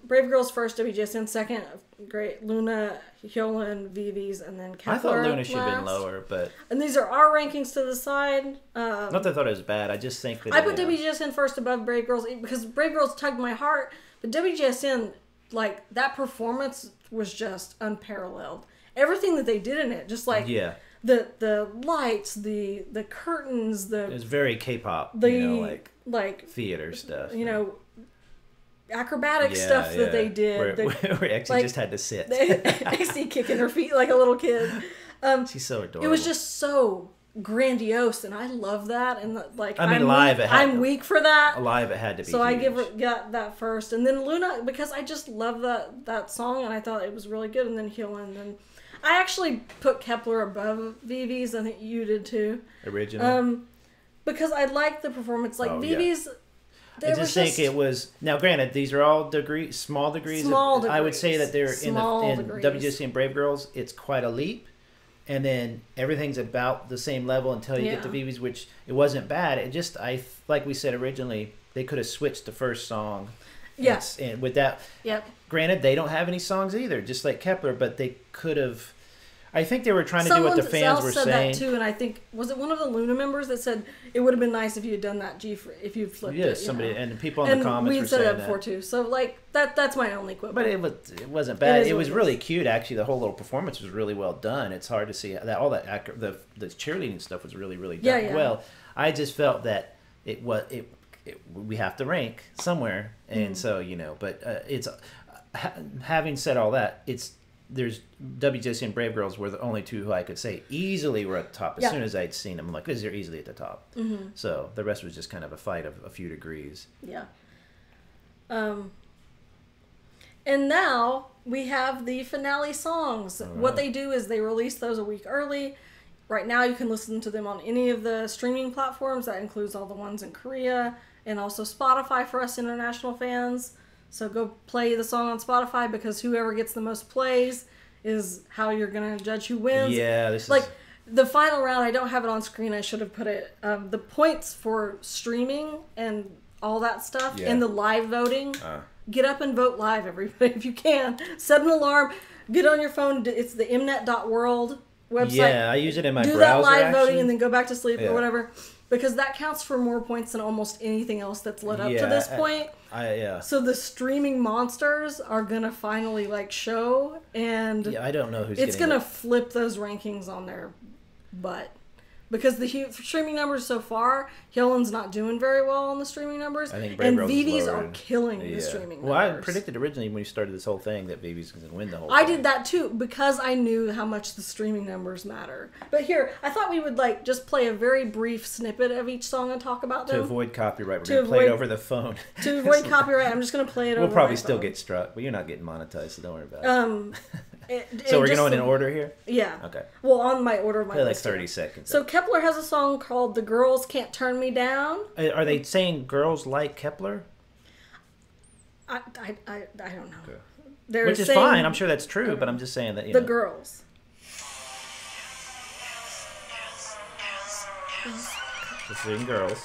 Speaker 1: Brave Girls first, WJSN second, great. Luna, Hyolan, Vivi's, and then Kepler.
Speaker 2: I thought Luna should have been lower, but
Speaker 1: and these are our rankings to the side.
Speaker 2: Not that I thought it was bad. I just think that
Speaker 1: I put WJSN first above Brave Girls because Brave Girls tugged my heart, but WJSN. Like, that performance was just unparalleled. Everything that they did in it, just like the lights, the curtains, it
Speaker 2: was very K-pop, like theater stuff.
Speaker 1: Acrobatic stuff that they did.
Speaker 2: Where Exie just had to sit.
Speaker 1: Exie kicking her feet like a little kid.
Speaker 2: She's so adorable.
Speaker 1: It was just so grandiose, and I love that. And
Speaker 2: I'm
Speaker 1: weak for that.
Speaker 2: Live, it had to be.
Speaker 1: So
Speaker 2: huge.
Speaker 1: I got that first, and then Luna because I just love that song, and I thought it was really good. And then Hyolan, and then I actually put Kepler above Vivi's. I think you did too.
Speaker 2: Original.
Speaker 1: Because I like the performance. Like Vivi's.
Speaker 2: I just think it was. Now, granted, these are all small degrees. I would say that they're in WJC and Brave Girls. It's quite a leap. And then everything's about the same level until you get to Vivi's, which it wasn't bad. It just, like we said originally, they could have switched the first song.
Speaker 1: Yes.
Speaker 2: And with that, granted, they don't have any songs either, just like Kepler, but they could have. I think they were trying to do what the fans were saying. Someone else said that too,
Speaker 1: and I think was it one of the Luna members that said it would have been nice if you had done that if you flipped it.
Speaker 2: Yes, somebody and people in the comments were saying that.
Speaker 1: We said that before too. So like that's my only quote.
Speaker 2: But it wasn't bad. It was really cute actually. The whole little performance was really well done. It's hard to see that all that the cheerleading stuff was really done well. I just felt that we have to rank somewhere, and so but it's having said all that, there's WJC and Brave Girls were the only two who I could say easily were at the top. As soon as I'd seen them, I'm like, they're easily at the top. Mm-hmm. So the rest was just kind of a fight of a few degrees.
Speaker 1: Yeah. And now we have the finale songs. Right. What they do is they release those a week early. Right now you can listen to them on any of the streaming platforms. That includes all the ones in Korea and also Spotify for us international fans. So go play the song on Spotify because whoever gets the most plays is how you're going to judge who wins.
Speaker 2: Yeah,
Speaker 1: the final round, I don't have it on screen. I should have put it. The points for streaming and all that stuff and the live voting. Get up and vote live, everybody, if you can. Set an alarm. Get on your phone. It's the mnet.world website.
Speaker 2: Yeah, I use it in my browser.
Speaker 1: Do that live voting and then go back to sleep or whatever. Because that counts for more points than almost anything else that's led up to this point. So the streaming monsters are gonna finally show, and
Speaker 2: I don't know who's.
Speaker 1: It's gonna flip those rankings on their butt. Because the streaming numbers so far, Hyolan's not doing very well on the streaming numbers,
Speaker 2: and
Speaker 1: Vivi's are killing the streaming numbers.
Speaker 2: Well, I predicted originally when we started this whole thing that Vivi's going to win the whole thing.
Speaker 1: I did that too, because I knew how much the streaming numbers matter. But here, I thought we would just play a very brief snippet of each song and talk about them.
Speaker 2: To avoid copyright, we're going to play it over the phone.
Speaker 1: To avoid copyright, I'm just going to play it over the phone.
Speaker 2: We'll probably still get struck, but you're not getting monetized, so don't worry about it. So we're going in order here?
Speaker 1: Yeah.
Speaker 2: Okay.
Speaker 1: Well, on my order of my list.
Speaker 2: 30 seconds.
Speaker 1: So Kepler has a song called The Girls Can't Turn Me Down.
Speaker 2: Are they saying girls like Kepler?
Speaker 1: I don't know.
Speaker 2: Okay. Which is fine. I'm sure that's true, but I'm just saying that,
Speaker 1: The girls.
Speaker 2: Just saying girls.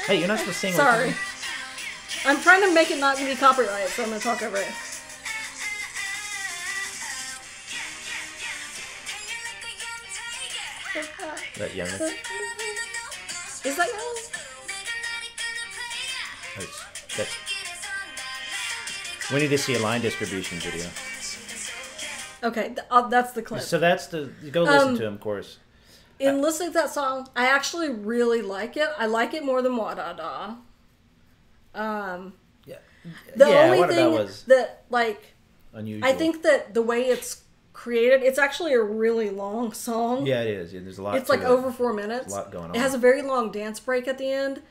Speaker 2: Hey, you're not supposed to sing.
Speaker 1: Sorry. I'm trying to make it not be copyright, so I'm going to talk over it.
Speaker 2: That young.
Speaker 1: Is that young?
Speaker 2: We need to see a line distribution video.
Speaker 1: Okay, that's the clip.
Speaker 2: So that's the... Go listen to him, of course.
Speaker 1: In listening to that song, I actually really like it. I like it more than Wadada.
Speaker 2: Yeah.
Speaker 1: The
Speaker 2: yeah,
Speaker 1: only thing
Speaker 2: was
Speaker 1: that, like...
Speaker 2: unusual.
Speaker 1: I think that the way it's created, it's actually a really long song.
Speaker 2: Yeah, it is. Yeah, there's a lot
Speaker 1: It's like over 4 minutes.
Speaker 2: There's a lot going on.
Speaker 1: It has a very long dance break at the end.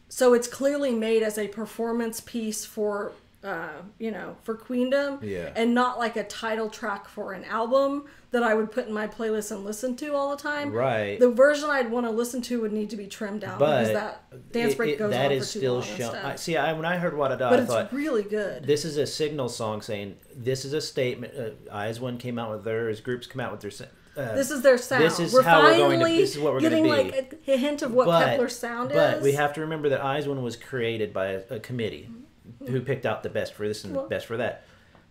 Speaker 1: So it's clearly made as a performance piece for, for Queendom.
Speaker 2: Yeah.
Speaker 1: And not like a title track for an album that I would put in my playlist and listen to all the time.
Speaker 2: Right.
Speaker 1: The version I'd want to listen to would need to be trimmed down because that dance break goes on for too long.
Speaker 2: When I heard Wadada,
Speaker 1: but
Speaker 2: I thought...
Speaker 1: it's really good.
Speaker 2: This is a signal song saying, this is a statement. Eyes One came out with theirs. Groups come out with their...
Speaker 1: this is their sound.
Speaker 2: This is
Speaker 1: we're
Speaker 2: how we're
Speaker 1: finally
Speaker 2: going to... This is what we're going to be.
Speaker 1: getting like a hint of what Kepler's sound is.
Speaker 2: But we have to remember that Eyes One was created by a committee who picked out the best for this and the best for that.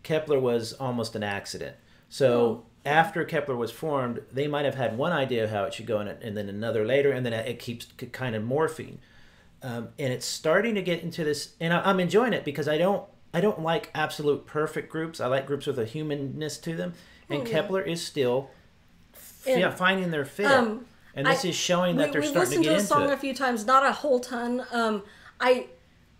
Speaker 2: Kepler was almost an accident. So after Kepler was formed, they might have had one idea of how it should go, and then another later, and then it keeps kind of morphing. And it's starting to get into this, and I'm enjoying it because I don't like absolute perfect groups. I like groups with a humanness to them, and Kepler is still finding their fit. And this is showing that they're starting to get into it.
Speaker 1: We've listened to the song a few times, not a whole ton. I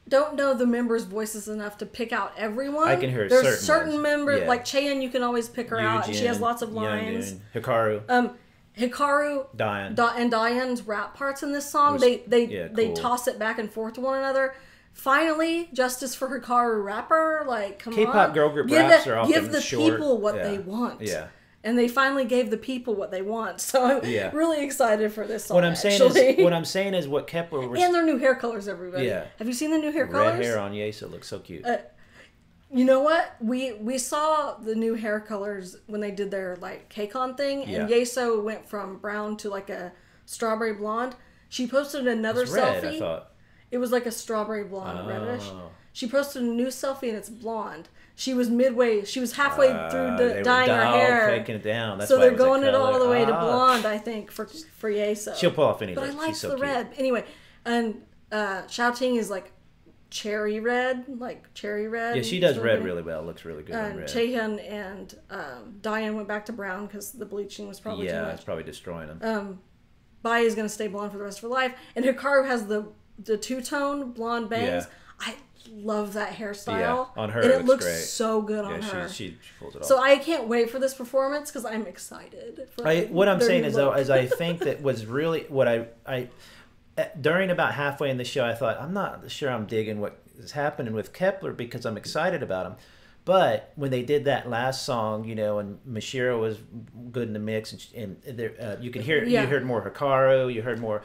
Speaker 1: don't know the members' voices enough to pick out everyone.
Speaker 2: I can hear
Speaker 1: There's
Speaker 2: certain
Speaker 1: members, like Cheyenne, you can always pick her out, and she has lots of lines.
Speaker 2: Hikaru.
Speaker 1: Hikaru
Speaker 2: Diane.
Speaker 1: And Diane's rap parts in this song, they toss it back and forth to one another. Finally, justice for Hikaru rapper. Like, come on.
Speaker 2: K-pop girl group raps are often
Speaker 1: give the
Speaker 2: short.
Speaker 1: people what they want.
Speaker 2: Yeah.
Speaker 1: And they finally gave the people what they want. So I'm really excited for this song.
Speaker 2: What I'm saying is what Kepler was...
Speaker 1: And their new hair colors, everybody.
Speaker 2: Yeah.
Speaker 1: Have you seen the new hair colors?
Speaker 2: Red hair on Yesa looks so cute.
Speaker 1: You know what? We saw the new hair colors when they did their like KCON thing, and Yeso went from brown to like a strawberry blonde. She posted another selfie.
Speaker 2: I thought.
Speaker 1: It was like a strawberry blonde, reddish. She posted a new selfie and it's blonde. She was halfway through dyeing her hair.
Speaker 2: Faking it down. That's
Speaker 1: so
Speaker 2: why
Speaker 1: they're going it all the way to blonde, I think, for Yeso.
Speaker 2: She'll pull off any
Speaker 1: But
Speaker 2: look.
Speaker 1: I like
Speaker 2: She's so
Speaker 1: the
Speaker 2: cute.
Speaker 1: red. Anyway, and Xiaoting is like cherry red.
Speaker 2: Yeah, she does red really well. Looks really good on red.
Speaker 1: Chaehyun and Diane went back to brown because the bleaching was probably too much.
Speaker 2: It's probably destroying them.
Speaker 1: Bai is going to stay blonde for the rest of her life. And Hikaru has the two-tone blonde bangs.
Speaker 2: Yeah.
Speaker 1: I love that hairstyle.
Speaker 2: Yeah, on her
Speaker 1: and
Speaker 2: it
Speaker 1: looks
Speaker 2: great.
Speaker 1: So good on her.
Speaker 2: She pulls it off.
Speaker 1: So I can't wait for this performance because I'm excited.
Speaker 2: What I'm saying is, though, is I think that was really what I during about halfway in the show, I thought, I'm not sure I'm digging what is happening with Kepler because I'm excited about him. But when they did that last song, and Mashiro was good in the mix, and there, you could hear, you heard more Hikaru, you heard more.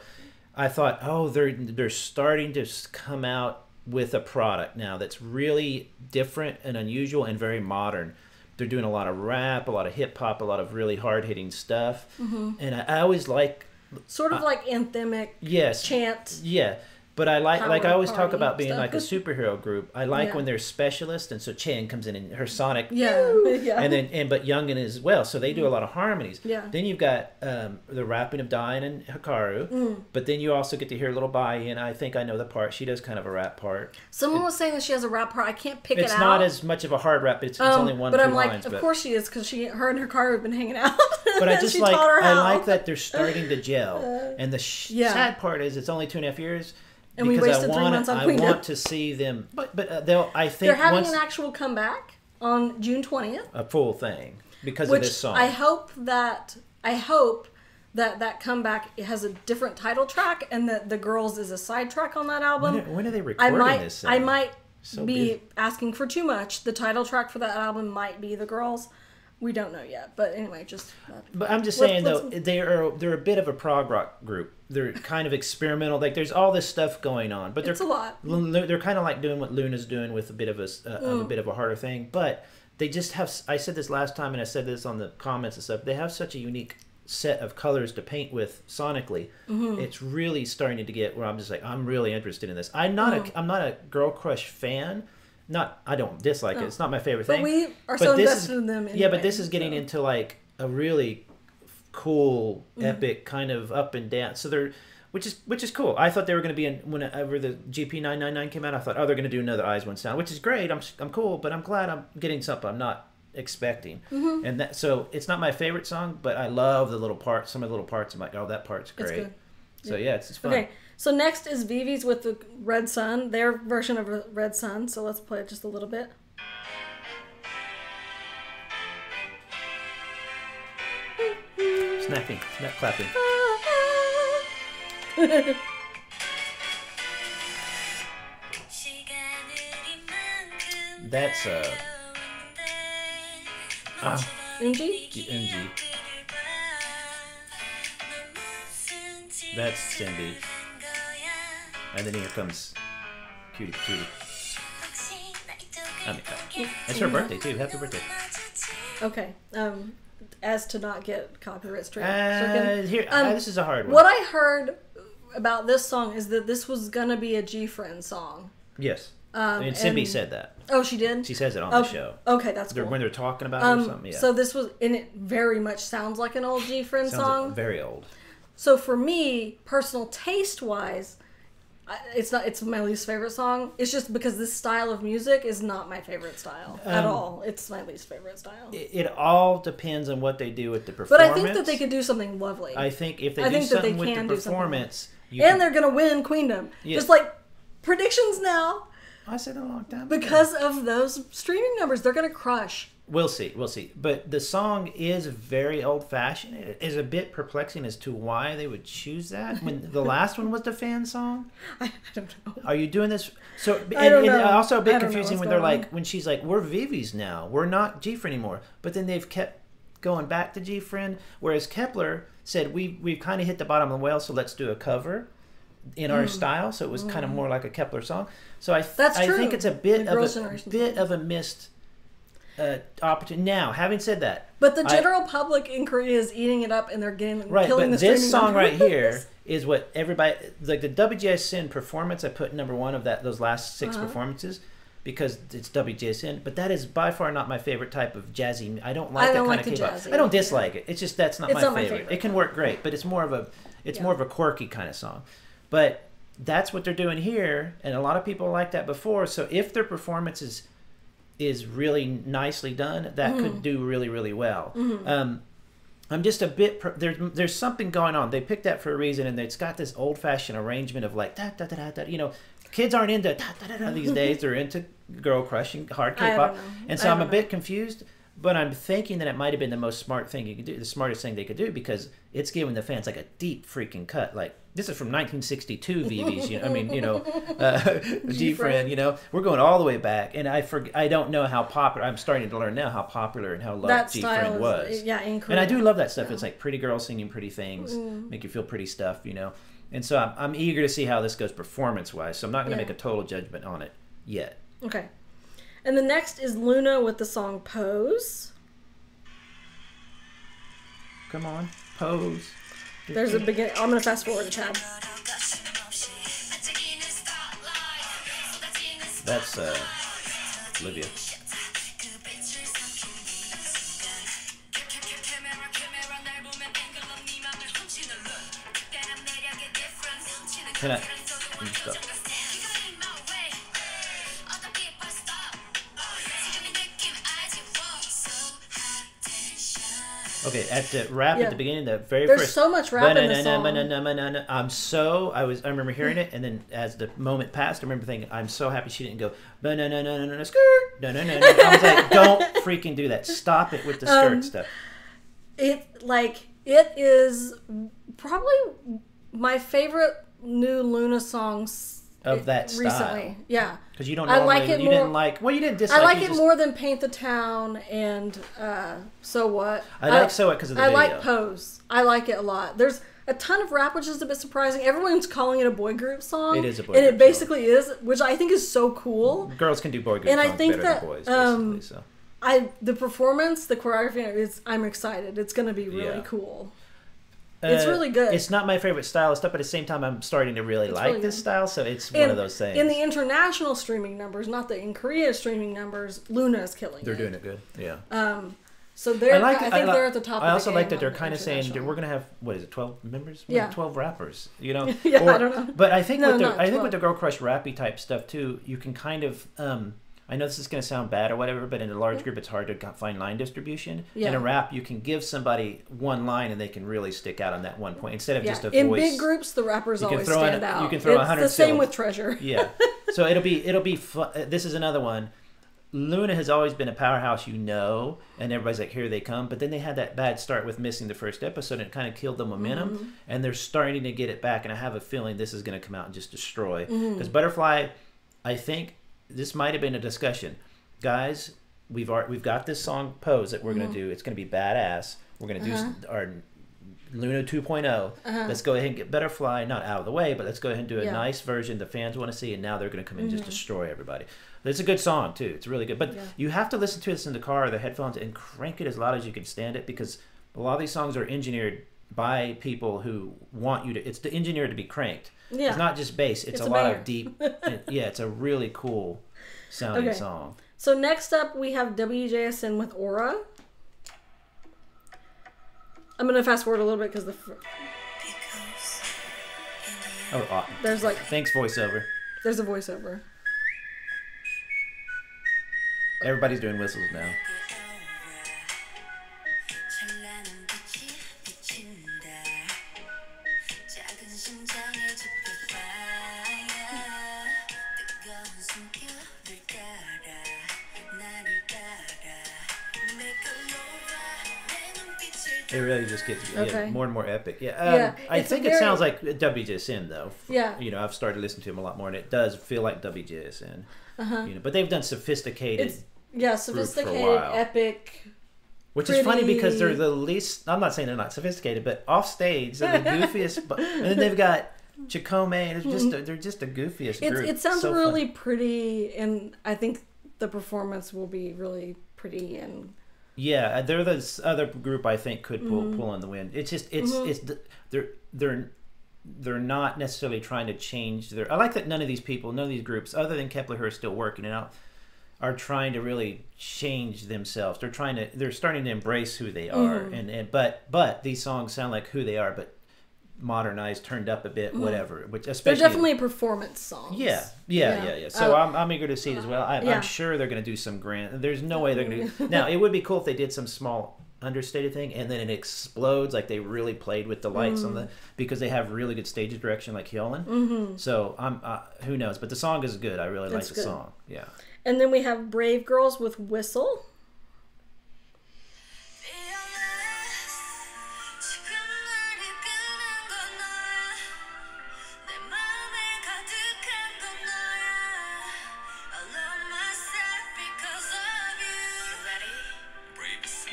Speaker 2: I thought, they're starting to come out with a product now that's really different and unusual and very modern. They're doing a lot of rap, a lot of hip hop, a lot of really hard hitting stuff, and I always like
Speaker 1: sort of like anthemic chant.
Speaker 2: Yeah. But I like I always talk about being
Speaker 1: stuff.
Speaker 2: like a superhero group. I like when they're specialists, and so Chen comes in and her sonic, and but Youngin as well. So they do a lot of harmonies.
Speaker 1: Yeah.
Speaker 2: Then you've got the rapping of Diane and Hikaru, but then you also get to hear little Bai, and I think I know the part. She does kind of a rap part.
Speaker 1: Someone was saying that she has a rap part. I can't pick it out.
Speaker 2: It's not as much of a hard rap. It's only one.
Speaker 1: But
Speaker 2: two
Speaker 1: I'm like,
Speaker 2: lines,
Speaker 1: of course she is, because her and Hikaru have been hanging out.
Speaker 2: But I just I like that they're starting to gel. And the sad part is it's only 2.5 years.
Speaker 1: And we wasted 3 months on Queendom.
Speaker 2: I want to see them, but they'll. I think
Speaker 1: they're having an actual comeback on June 20th.
Speaker 2: A full thing because of this song.
Speaker 1: I hope that comeback has a different title track, and that The Girls is a side track on that album.
Speaker 2: When are they recording this?
Speaker 1: I might be asking for too much. The title track for that album might be The Girls. We don't know yet, but anyway,
Speaker 2: But I'm just saying though, they're a bit of a prog rock group. They're kind of experimental. Like there's all this stuff going on, but
Speaker 1: it's a lot.
Speaker 2: They're kind of like doing what Luna's doing with a bit of a harder thing. But they just have. I said this last time, and I said this on the comments and stuff. They have such a unique set of colors to paint with sonically. It's really starting to get where I'm just like, I'm really interested in this. I'm not a Girl Crush fan. I don't dislike it. It's not my favorite thing.
Speaker 1: But we are so invested in them. Anyway,
Speaker 2: yeah, but this is getting into like a really cool, epic kind of up and down. So which is cool. I thought they were going to be in whenever the GP 999 came out. I thought, oh, they're going to do another Eyes One Sound, which is great. I'm cool, but I'm glad I'm getting something I'm not expecting. And that, so it's not my favorite song, but I love the little parts. Some of the little parts, I'm like, oh, that part's great.
Speaker 1: It's good.
Speaker 2: So yeah, it's fun.
Speaker 1: Okay, so next is Vivi's with the Red Sun, their version of Red Sun. So let's play it just a little bit.
Speaker 2: Snapping, snap clapping. That's
Speaker 1: MG?
Speaker 2: MG. That's Cindy. And then here comes Cutie Patootie. It's her birthday too. Happy birthday.
Speaker 1: Okay. As to not get copyright stricken.
Speaker 2: This is a hard one.
Speaker 1: What I heard about this song is that this was gonna be a G-Friend song.
Speaker 2: Yes. And Cindy said that.
Speaker 1: Oh, she did?
Speaker 2: She says it on the show.
Speaker 1: Okay, that's cool.
Speaker 2: When they're talking about it or something, yeah.
Speaker 1: So this was, and it very much sounds like an old G-Friend song.
Speaker 2: Very old.
Speaker 1: So for me, personal taste-wise, it's my least favorite song. It's just because this style of music is not my favorite style at all. It's my least favorite style.
Speaker 2: It all depends on what they do with the performance.
Speaker 1: But I think that they could do something lovely.
Speaker 2: I think if they do something with the performance...
Speaker 1: And they're going to win Queendom. Yeah. Just like predictions now.
Speaker 2: I said a long time
Speaker 1: because of those streaming numbers. They're going to crush.
Speaker 2: We'll see. But the song is very old-fashioned. It is a bit perplexing as to why they would choose that when the last one was the fan song.
Speaker 1: I don't know.
Speaker 2: Are you doing this? So
Speaker 1: I don't know.
Speaker 2: Also a bit confusing when they're like, when she's like, we're Vivi's now. We're not G-Friend anymore. But then they've kept going back to G-Friend. Whereas Kepler said, we've kind of hit the bottom of the well, so let's do a cover in our style. So it was kind of more like a Kepler song. So I think it's a bit of a missed opportunity. Now, having said that,
Speaker 1: but the general public in Korea is eating it up, and they're killing the
Speaker 2: this song right here is what everybody like. The WJSN performance, I put number one of those last 6 performances because it's WJSN. But that is by far not my favorite type of jazzy. I don't like that kind of K-pop. I don't dislike it. It's just that's not my favorite. It can work great, but it's more of a quirky kind of song. But that's what they're doing here, and a lot of people like that before. So if their performance is really nicely done, that could do really, really well. I'm just a bit there's something going on. They picked that for a reason, and it's got this old-fashioned arrangement of like da da da da da. You know, kids aren't into da da da da these days. They're into girl crushing hard K-pop, and so I'm a bit confused. But I'm thinking that it might have been the smartest thing they could do, because it's giving the fans like a deep freaking cut. Like, this is from 1962 VVs. G-Friend. You know, we're going all the way back, and I don't know how popular. I'm starting to learn now how popular and how loved G-Friend was.
Speaker 1: Yeah, in Korea.
Speaker 2: And I do love that stuff. Yeah. It's like pretty girls singing pretty things, make you feel pretty stuff. You know, and so I'm eager to see how this goes performance wise. So I'm not going to make a total judgment on it yet.
Speaker 1: Okay. And the next is Luna with the song Pose.
Speaker 2: Come on, Pose.
Speaker 1: There's a begin. I'm going to fast forward a tab.
Speaker 2: That's Olivia. Can I stop? Okay, at the rap at the beginning, the very first.
Speaker 1: There's so much rap in the song.
Speaker 2: I remember hearing it, and then as the moment passed, I remember thinking, I'm so happy she didn't go banana skirt. No. I was like, don't freaking do that. Stop it with the skirt stuff.
Speaker 1: It is probably my favorite new Luna songs
Speaker 2: of that style.
Speaker 1: Recently. Yeah.
Speaker 2: Because you don't normally, you didn't dislike.
Speaker 1: I like it more than Paint the Town and So What.
Speaker 2: I like So What because of the video.
Speaker 1: I like Pose. I like it a lot. There's a ton of rap, which is a bit surprising. Everyone's calling it a boy group song.
Speaker 2: It is a boy group
Speaker 1: song. And it basically is, which I think is so cool.
Speaker 2: Girls can do boy group songs better than boys, basically. So.
Speaker 1: The performance, the choreography, I'm excited. It's going to be really cool. It's really good.
Speaker 2: It's not my favorite style of stuff, but at the same time, I'm starting to really like this style, so it's one of those things.
Speaker 1: In the international streaming numbers, not the in Korea streaming numbers, Luna is killing it.
Speaker 2: They're doing it good, yeah.
Speaker 1: So they're, I think they're at the top.
Speaker 2: I also like that they're
Speaker 1: on
Speaker 2: kind of saying
Speaker 1: international.
Speaker 2: we're going to have, what is it, 12 members?
Speaker 1: Yeah.
Speaker 2: 12 rappers, you know?
Speaker 1: Yeah, I don't know.
Speaker 2: But I think
Speaker 1: No,
Speaker 2: with the
Speaker 1: not
Speaker 2: I think
Speaker 1: 12.
Speaker 2: with the Girl Crush rappy type stuff too, you can kind of I know this is going to sound bad or whatever, but in a large group it's hard to find line distribution.
Speaker 1: Yeah.
Speaker 2: In a rap, you can give somebody one line and they can really stick out on that one point instead of just a
Speaker 1: in
Speaker 2: voice.
Speaker 1: big groups, the rappers
Speaker 2: You can
Speaker 1: always
Speaker 2: throw in-
Speaker 1: stand out.
Speaker 2: you can throw
Speaker 1: it's
Speaker 2: 100
Speaker 1: the same
Speaker 2: syllables.
Speaker 1: with Treasure.
Speaker 2: Yeah. So it'll be fun. This is another one. Luna has always been a powerhouse, you know, and everybody's like, here they come. But then they had that bad start with missing the first episode, and it kind of killed the momentum. And they're starting to get it back, and I have a feeling this is going to come out and just destroy. Because Butterfly, I think this might have been a discussion. Guys, we've got this song Pose that we're going to do. It's going to be badass. We're going to do our Luna 2.0. Let's go ahead and get Butterfly not out of the way, but let's go ahead and do a nice version the fans want to see, and now they're going to come in and just destroy everybody. It's a good song too. It's really good, but you have to listen to this in the car or the headphones and crank it as loud as you can stand it, because a lot of these songs are engineered by people who want you to. It's engineered to be cranked.
Speaker 1: Yeah.
Speaker 2: It's not just bass. It's a lot
Speaker 1: banger.
Speaker 2: of deep. It's a really cool sounding song.
Speaker 1: So next up, we have WJSN with Aura. I'm gonna fast forward a little bit because there's like
Speaker 2: thanks voiceover.
Speaker 1: There's a voiceover.
Speaker 2: Everybody's doing whistles now. It really just gets more and more epic. I think it sounds like WJSN though.
Speaker 1: Yeah.
Speaker 2: You know, I've started listening to them a lot more, and it does feel like WJSN. You know, but they've done sophisticated.
Speaker 1: Sophisticated, epic.
Speaker 2: Which is funny because they're the least. I'm not saying they're not sophisticated, but off stage they're the goofiest. And then they've got Chacome, and they're just the goofiest group.
Speaker 1: It sounds really pretty, and I think the performance will be really pretty and.
Speaker 2: Yeah, they're the other group I think could pull in the wind. It's just they're not necessarily trying to change their. I like that none of these groups, other than Kepler, who are still working it out, are trying to really change themselves. They're starting to embrace who they are, but these songs sound like who they are, but modernized, turned up a bit, whatever. Which especially
Speaker 1: they're definitely performance songs.
Speaker 2: Yeah. So I'm eager to see it as well. I'm sure they're going to do some grand. There's no way they're going to do. Now it would be cool if they did some small understated thing and then it explodes, like they really played with the lights on because they have really good stage direction, like Hyolan. So who knows? But the song is good. I really like the song. Yeah.
Speaker 1: And then we have Brave Girls with Whistle.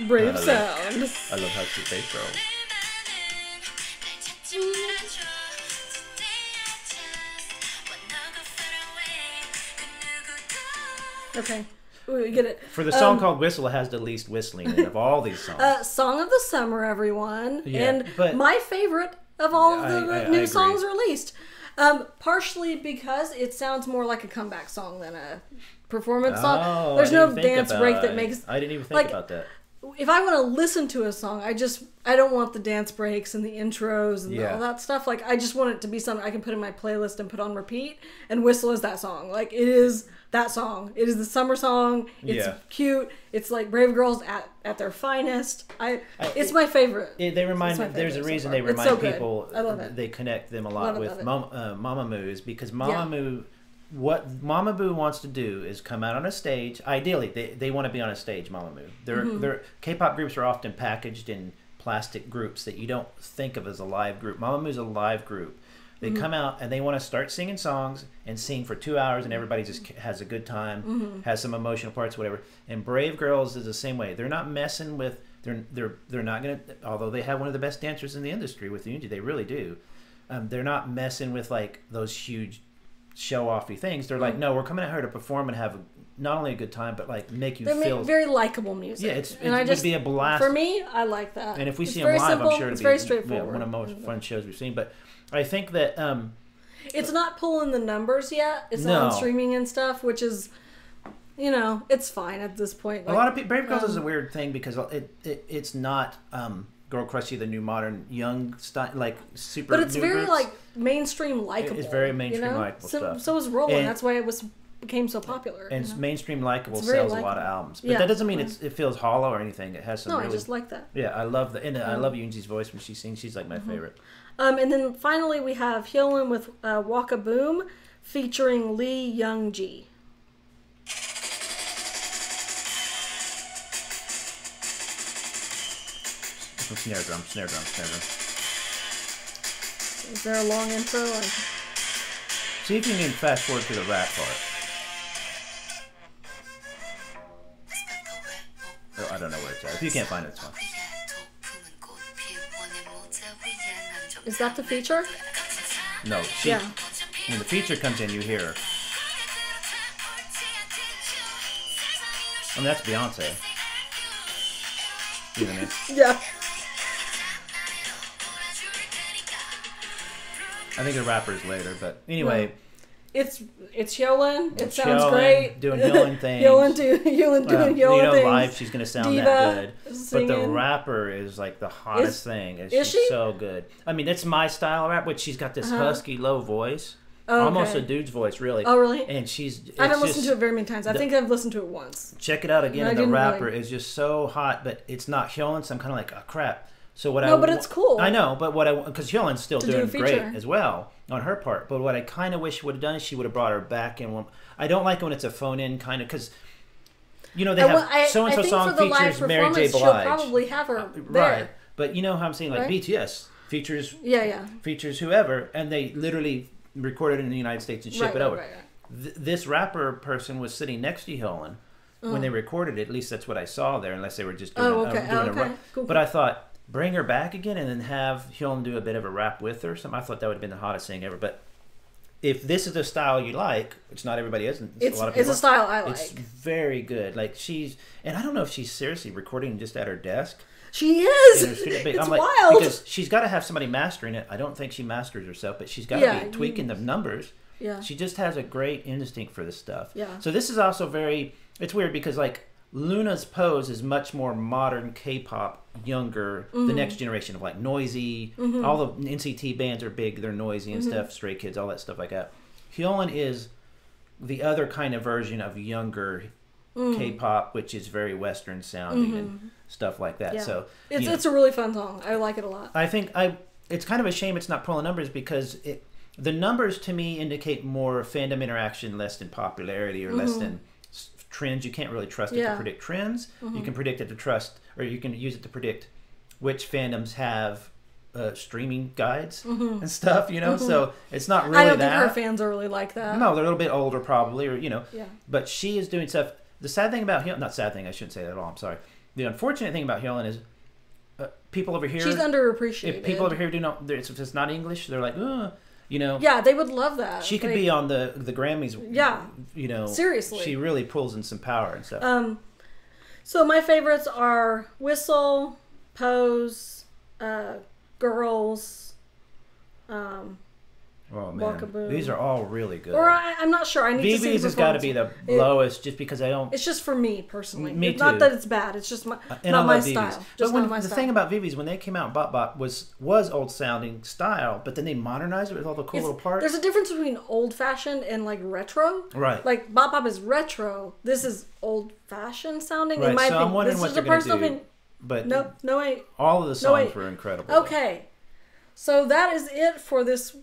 Speaker 1: Brave sound.
Speaker 2: I love how she bass girls.
Speaker 1: Okay. We get it.
Speaker 2: For the song called Whistle, it has the least whistling in of all these songs.
Speaker 1: Song of the Summer, everyone.
Speaker 2: Yeah,
Speaker 1: and my favorite of all the new songs released. Partially because it sounds more like a comeback song than a performance song. There's no dance break that makes...
Speaker 2: I didn't even think about that.
Speaker 1: If I want to listen to a song, I don't want the dance breaks and the intros and all that stuff. Like, I just want it to be something I can put in my playlist and put on repeat. And Whistle is that song. Like, it is that song. It is the summer song. It's cute. It's like Brave Girls at their finest. It's my favorite.
Speaker 2: There's a reason they remind people.
Speaker 1: I love it.
Speaker 2: They connect them a lot with Mama Moo's, because Mama Moo. What Mama Boo wants to do is come out on a stage. Ideally, they want to be on a stage, Mama Moo. Their K-pop groups are often packaged in plastic groups that you don't think of as a live group. Mama Moo's a live group. They come out and they want to start singing songs and sing for 2 hours, and everybody just has a good time, has some emotional parts, whatever. And Brave Girls is the same way. They're not messing with. They're not gonna. Although they have one of the best dancers in the industry with Unity, they really do. They're not messing with like those huge show-offy things. They're like, no, we're coming out here to perform and have not only a good time, but like make you feel
Speaker 1: very likable music.
Speaker 2: Yeah, it would be a blast.
Speaker 1: For me, I like that.
Speaker 2: And if we see them live, I'm sure
Speaker 1: it's very straightforward.
Speaker 2: One of the most fun shows we've seen. But I think that
Speaker 1: it's not pulling the numbers yet. It's not on streaming and stuff, which is you know, it's fine at this point.
Speaker 2: A lot of people, Brave Girls is a weird thing because it's not Girl Crush You, the new modern young style, like super.
Speaker 1: But it's
Speaker 2: new
Speaker 1: very
Speaker 2: groups.
Speaker 1: like mainstream likable.
Speaker 2: It's very mainstream
Speaker 1: you know?
Speaker 2: likable stuff.
Speaker 1: So is Roland.
Speaker 2: And-
Speaker 1: That's why it became so popular.
Speaker 2: And
Speaker 1: you know?
Speaker 2: mainstream likable
Speaker 1: It's very
Speaker 2: sells a
Speaker 1: likable.
Speaker 2: lot of albums, but
Speaker 1: Yeah,
Speaker 2: that doesn't mean
Speaker 1: right.
Speaker 2: it feels hollow or anything. It has some.
Speaker 1: No,
Speaker 2: really,
Speaker 1: I just like that.
Speaker 2: Yeah, I love I love Yoonji's voice when she sings. She's like my favorite.
Speaker 1: And then finally we have Hyolyn with Waka Boom featuring Lee Young-ji.
Speaker 2: Snare drum.
Speaker 1: Is there a long intro?
Speaker 2: See if you can fast forward to the rap part. Oh, I don't know where it's at. If you can't find it, it's fine.
Speaker 1: Is that the feature?
Speaker 2: No,
Speaker 1: Yeah.
Speaker 2: When the feature comes in, you hear her. I mean, that's Beyonce. You know what I mean?
Speaker 1: Yeah.
Speaker 2: I think the rapper's later, but anyway.
Speaker 1: It's Hyolyn. It sounds
Speaker 2: Hyolyn
Speaker 1: great.
Speaker 2: doing Hyolyn things.
Speaker 1: Hyolyn doing Hyolyn
Speaker 2: you know,
Speaker 1: things.
Speaker 2: live she's gonna sound
Speaker 1: Diva
Speaker 2: that good.
Speaker 1: singing.
Speaker 2: But the rapper is like the hottest thing.
Speaker 1: Is
Speaker 2: She's
Speaker 1: she?
Speaker 2: so good. I mean, it's my style of rap, but she's got this husky, low voice,
Speaker 1: Oh,
Speaker 2: almost
Speaker 1: okay.
Speaker 2: a dude's voice, really.
Speaker 1: Oh, really?
Speaker 2: And
Speaker 1: I haven't listened to it very many times. I think I've listened to it once.
Speaker 2: Check it out again.
Speaker 1: I
Speaker 2: And the
Speaker 1: didn't
Speaker 2: rapper
Speaker 1: really-
Speaker 2: is just so hot, but it's not Hyolyn, so I'm kind of like, oh crap. So what
Speaker 1: No, but it's cool.
Speaker 2: I know, but because Hyolyn's still
Speaker 1: To do
Speaker 2: doing
Speaker 1: a
Speaker 2: great
Speaker 1: feature.
Speaker 2: as well on her part. But what I kind of wish she would have done is she would have brought her back in. I don't like when it's a phone in kind of because, you know, they have so and so song features Mary J. Blige.
Speaker 1: She'll probably have her there.
Speaker 2: Right, but you know how I'm saying like
Speaker 1: Right?
Speaker 2: BTS features
Speaker 1: Yeah.
Speaker 2: features whoever, and they literally record it in the United States and ship it over.
Speaker 1: Right.
Speaker 2: This rapper person was sitting next to Hyolyn when they recorded it. At least that's what I saw there, unless they were just doing, doing a rap.
Speaker 1: Cool.
Speaker 2: But I thought, bring her back again and then have Hyolyn do a bit of a rap with her. I thought that would have been the hottest thing ever. But if this is the style you like, which not everybody is,
Speaker 1: It's
Speaker 2: a lot of people
Speaker 1: a style I like.
Speaker 2: It's very good. Like and I don't know if she's seriously recording just at her desk.
Speaker 1: She is.
Speaker 2: in her studio.
Speaker 1: It's
Speaker 2: I'm like,
Speaker 1: wild.
Speaker 2: because she's got to have somebody mastering it. I don't think she masters herself, but she's got to be tweaking the numbers.
Speaker 1: Yeah.
Speaker 2: She just has a great instinct for this stuff.
Speaker 1: Yeah.
Speaker 2: So this is also it's weird because like Luna's pose is much more modern K-pop, younger, the next generation of like noisy. All the NCT bands are big, they're noisy and stuff, Stray Kids, all that stuff like that. Hyolyn is the other kind of version of younger K-pop, which is very Western sounding and stuff like that.
Speaker 1: Yeah.
Speaker 2: So
Speaker 1: It's a really fun song. I like it a lot.
Speaker 2: I think it's kind of a shame it's not pulling numbers because the numbers to me indicate more fandom interaction, less than popularity or less than trends. You can't really trust it to predict trends. You can predict it to trust, or you can use it to predict which fandoms have streaming guides and stuff. You know, so it's not really
Speaker 1: I don't
Speaker 2: that.
Speaker 1: think her fans are really like that.
Speaker 2: No, they're a little bit older probably, or
Speaker 1: Yeah.
Speaker 2: But she is doing stuff. The sad thing about Hyolyn, not sad thing, I shouldn't say that at all. I'm sorry. The unfortunate thing about Hyolyn is people over here.
Speaker 1: She's underappreciated.
Speaker 2: If people over here do not, if it's not English, they're like, you know.
Speaker 1: Yeah, they would love that.
Speaker 2: She could be on the Grammys.
Speaker 1: Yeah.
Speaker 2: You know.
Speaker 1: Seriously.
Speaker 2: She really pulls in some power and stuff.
Speaker 1: So my favorites are Whistle, Pose, Girls,
Speaker 2: oh
Speaker 1: Waka
Speaker 2: man,
Speaker 1: Boom.
Speaker 2: these are all really good.
Speaker 1: or I'm not sure. I need to see
Speaker 2: VV's
Speaker 1: the
Speaker 2: has got to be the
Speaker 1: performance.
Speaker 2: lowest, just because I don't.
Speaker 1: It's just for me personally.
Speaker 2: Me
Speaker 1: It's not
Speaker 2: too.
Speaker 1: that it's bad. It's just
Speaker 2: And
Speaker 1: not
Speaker 2: I
Speaker 1: my
Speaker 2: love
Speaker 1: style.
Speaker 2: VV's.
Speaker 1: Just
Speaker 2: But
Speaker 1: not my
Speaker 2: the
Speaker 1: style.
Speaker 2: thing about VV's, when they came out, Bop Bop was old sounding style, but then they modernized it with all the cool little parts.
Speaker 1: There's a difference between old fashioned and like retro.
Speaker 2: Right.
Speaker 1: Like Bop Bop is retro. This is old fashioned sounding.
Speaker 2: Right,
Speaker 1: In my
Speaker 2: so I'm
Speaker 1: opinion,
Speaker 2: wondering
Speaker 1: this
Speaker 2: what
Speaker 1: is
Speaker 2: they're
Speaker 1: a
Speaker 2: gonna
Speaker 1: personal
Speaker 2: do.
Speaker 1: opinion.
Speaker 2: But
Speaker 1: No, wait.
Speaker 2: all of the songs
Speaker 1: wait.
Speaker 2: were incredible. though.
Speaker 1: Okay. So that is it for this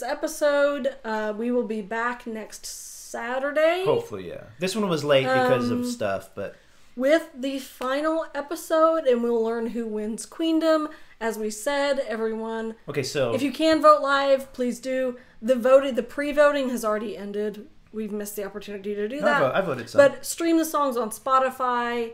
Speaker 1: episode. We will be back next Saturday
Speaker 2: Hopefully, yeah. This one was late because of stuff, but
Speaker 1: with the final episode, and we'll learn who wins Queendom. As we said, everyone,
Speaker 2: okay. So
Speaker 1: if you can vote live, please do. The pre-voting has already ended. We've missed the opportunity to do that.
Speaker 2: I voted some.
Speaker 1: But stream the songs on Spotify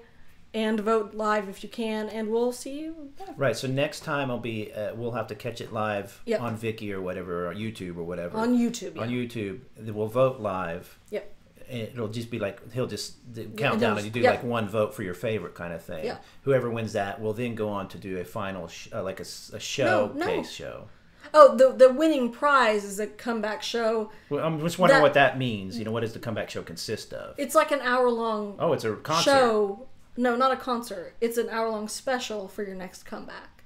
Speaker 1: and vote live if you can, and we'll see you back.
Speaker 2: right. So next time we'll have to catch it live
Speaker 1: Yep.
Speaker 2: on Viki or whatever, or YouTube or whatever.
Speaker 1: On YouTube.
Speaker 2: On YouTube, we'll vote live.
Speaker 1: Yep.
Speaker 2: And it'll just be like he'll just count down, and you do
Speaker 1: yeah.
Speaker 2: like one vote for your favorite kind of thing.
Speaker 1: Yeah.
Speaker 2: Whoever wins that will then go on to do a final like a showcase show.
Speaker 1: Oh, the winning prize is a comeback show.
Speaker 2: Well, I'm just wondering what that means. You know, what does the comeback show consist of?
Speaker 1: It's like an hour-long
Speaker 2: Oh, it's a concert.
Speaker 1: show. No, not a concert. It's an hour-long special for your next comeback.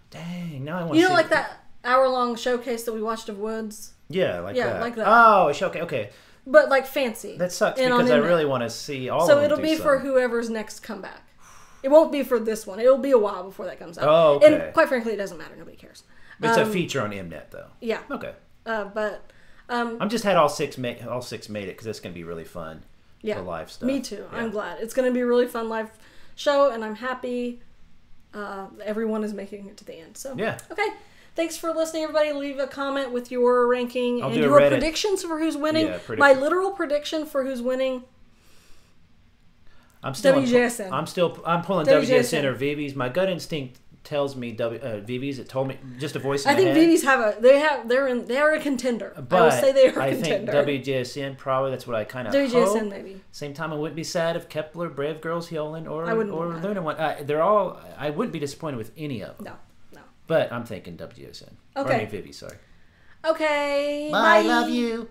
Speaker 2: Dang, now I want to see.
Speaker 1: You know, like that hour-long showcase that we watched of Woods?
Speaker 2: Yeah, like that.
Speaker 1: like that.
Speaker 2: Oh, a showcase. Okay.
Speaker 1: But like fancy.
Speaker 2: That sucks
Speaker 1: And
Speaker 2: because
Speaker 1: on
Speaker 2: I
Speaker 1: Internet.
Speaker 2: really want to see all of
Speaker 1: So
Speaker 2: them
Speaker 1: it'll
Speaker 2: do
Speaker 1: be for
Speaker 2: something.
Speaker 1: whoever's next comeback. It won't be for this one. It'll be a while before that comes out.
Speaker 2: Oh, okay.
Speaker 1: And quite frankly, it doesn't matter. Nobody cares.
Speaker 2: It's a feature on Mnet, though.
Speaker 1: Yeah.
Speaker 2: Okay.
Speaker 1: But
Speaker 2: I'm just had all six made it because it's going to be really fun.
Speaker 1: yeah,
Speaker 2: The live stuff.
Speaker 1: me too.
Speaker 2: Yeah.
Speaker 1: I'm glad. It's going to be a really fun live show, and I'm happy everyone is making it to the end. So
Speaker 2: Yeah.
Speaker 1: Okay. Thanks for listening, everybody. Leave a comment with your ranking
Speaker 2: I'll
Speaker 1: and
Speaker 2: do a
Speaker 1: your
Speaker 2: Reddit.
Speaker 1: predictions for who's winning.
Speaker 2: Yeah,
Speaker 1: My literal prediction for who's winning.
Speaker 2: I'm still
Speaker 1: WJSN.
Speaker 2: I'm pulling
Speaker 1: WJSN.
Speaker 2: WJSN or Vivi's. My gut instinct tells me Vivi's. It told me just a voice in
Speaker 1: I
Speaker 2: my
Speaker 1: think
Speaker 2: head.
Speaker 1: Vivi's they're a contender.
Speaker 2: But
Speaker 1: I will say they are a
Speaker 2: I
Speaker 1: contender.
Speaker 2: think WJSN probably. That's what I kind of
Speaker 1: WJSN
Speaker 2: hope.
Speaker 1: maybe.
Speaker 2: Same time, I wouldn't be sad if Kepler, Brave Girls, Hyolan, or
Speaker 1: I wouldn't be mad.
Speaker 2: Luna won. They're all. I wouldn't be disappointed with any of them.
Speaker 1: No.
Speaker 2: But I'm thinking WJSN.
Speaker 1: Okay.
Speaker 2: Or I mean Vivi. Sorry.
Speaker 1: Okay.
Speaker 2: Bye. Love you.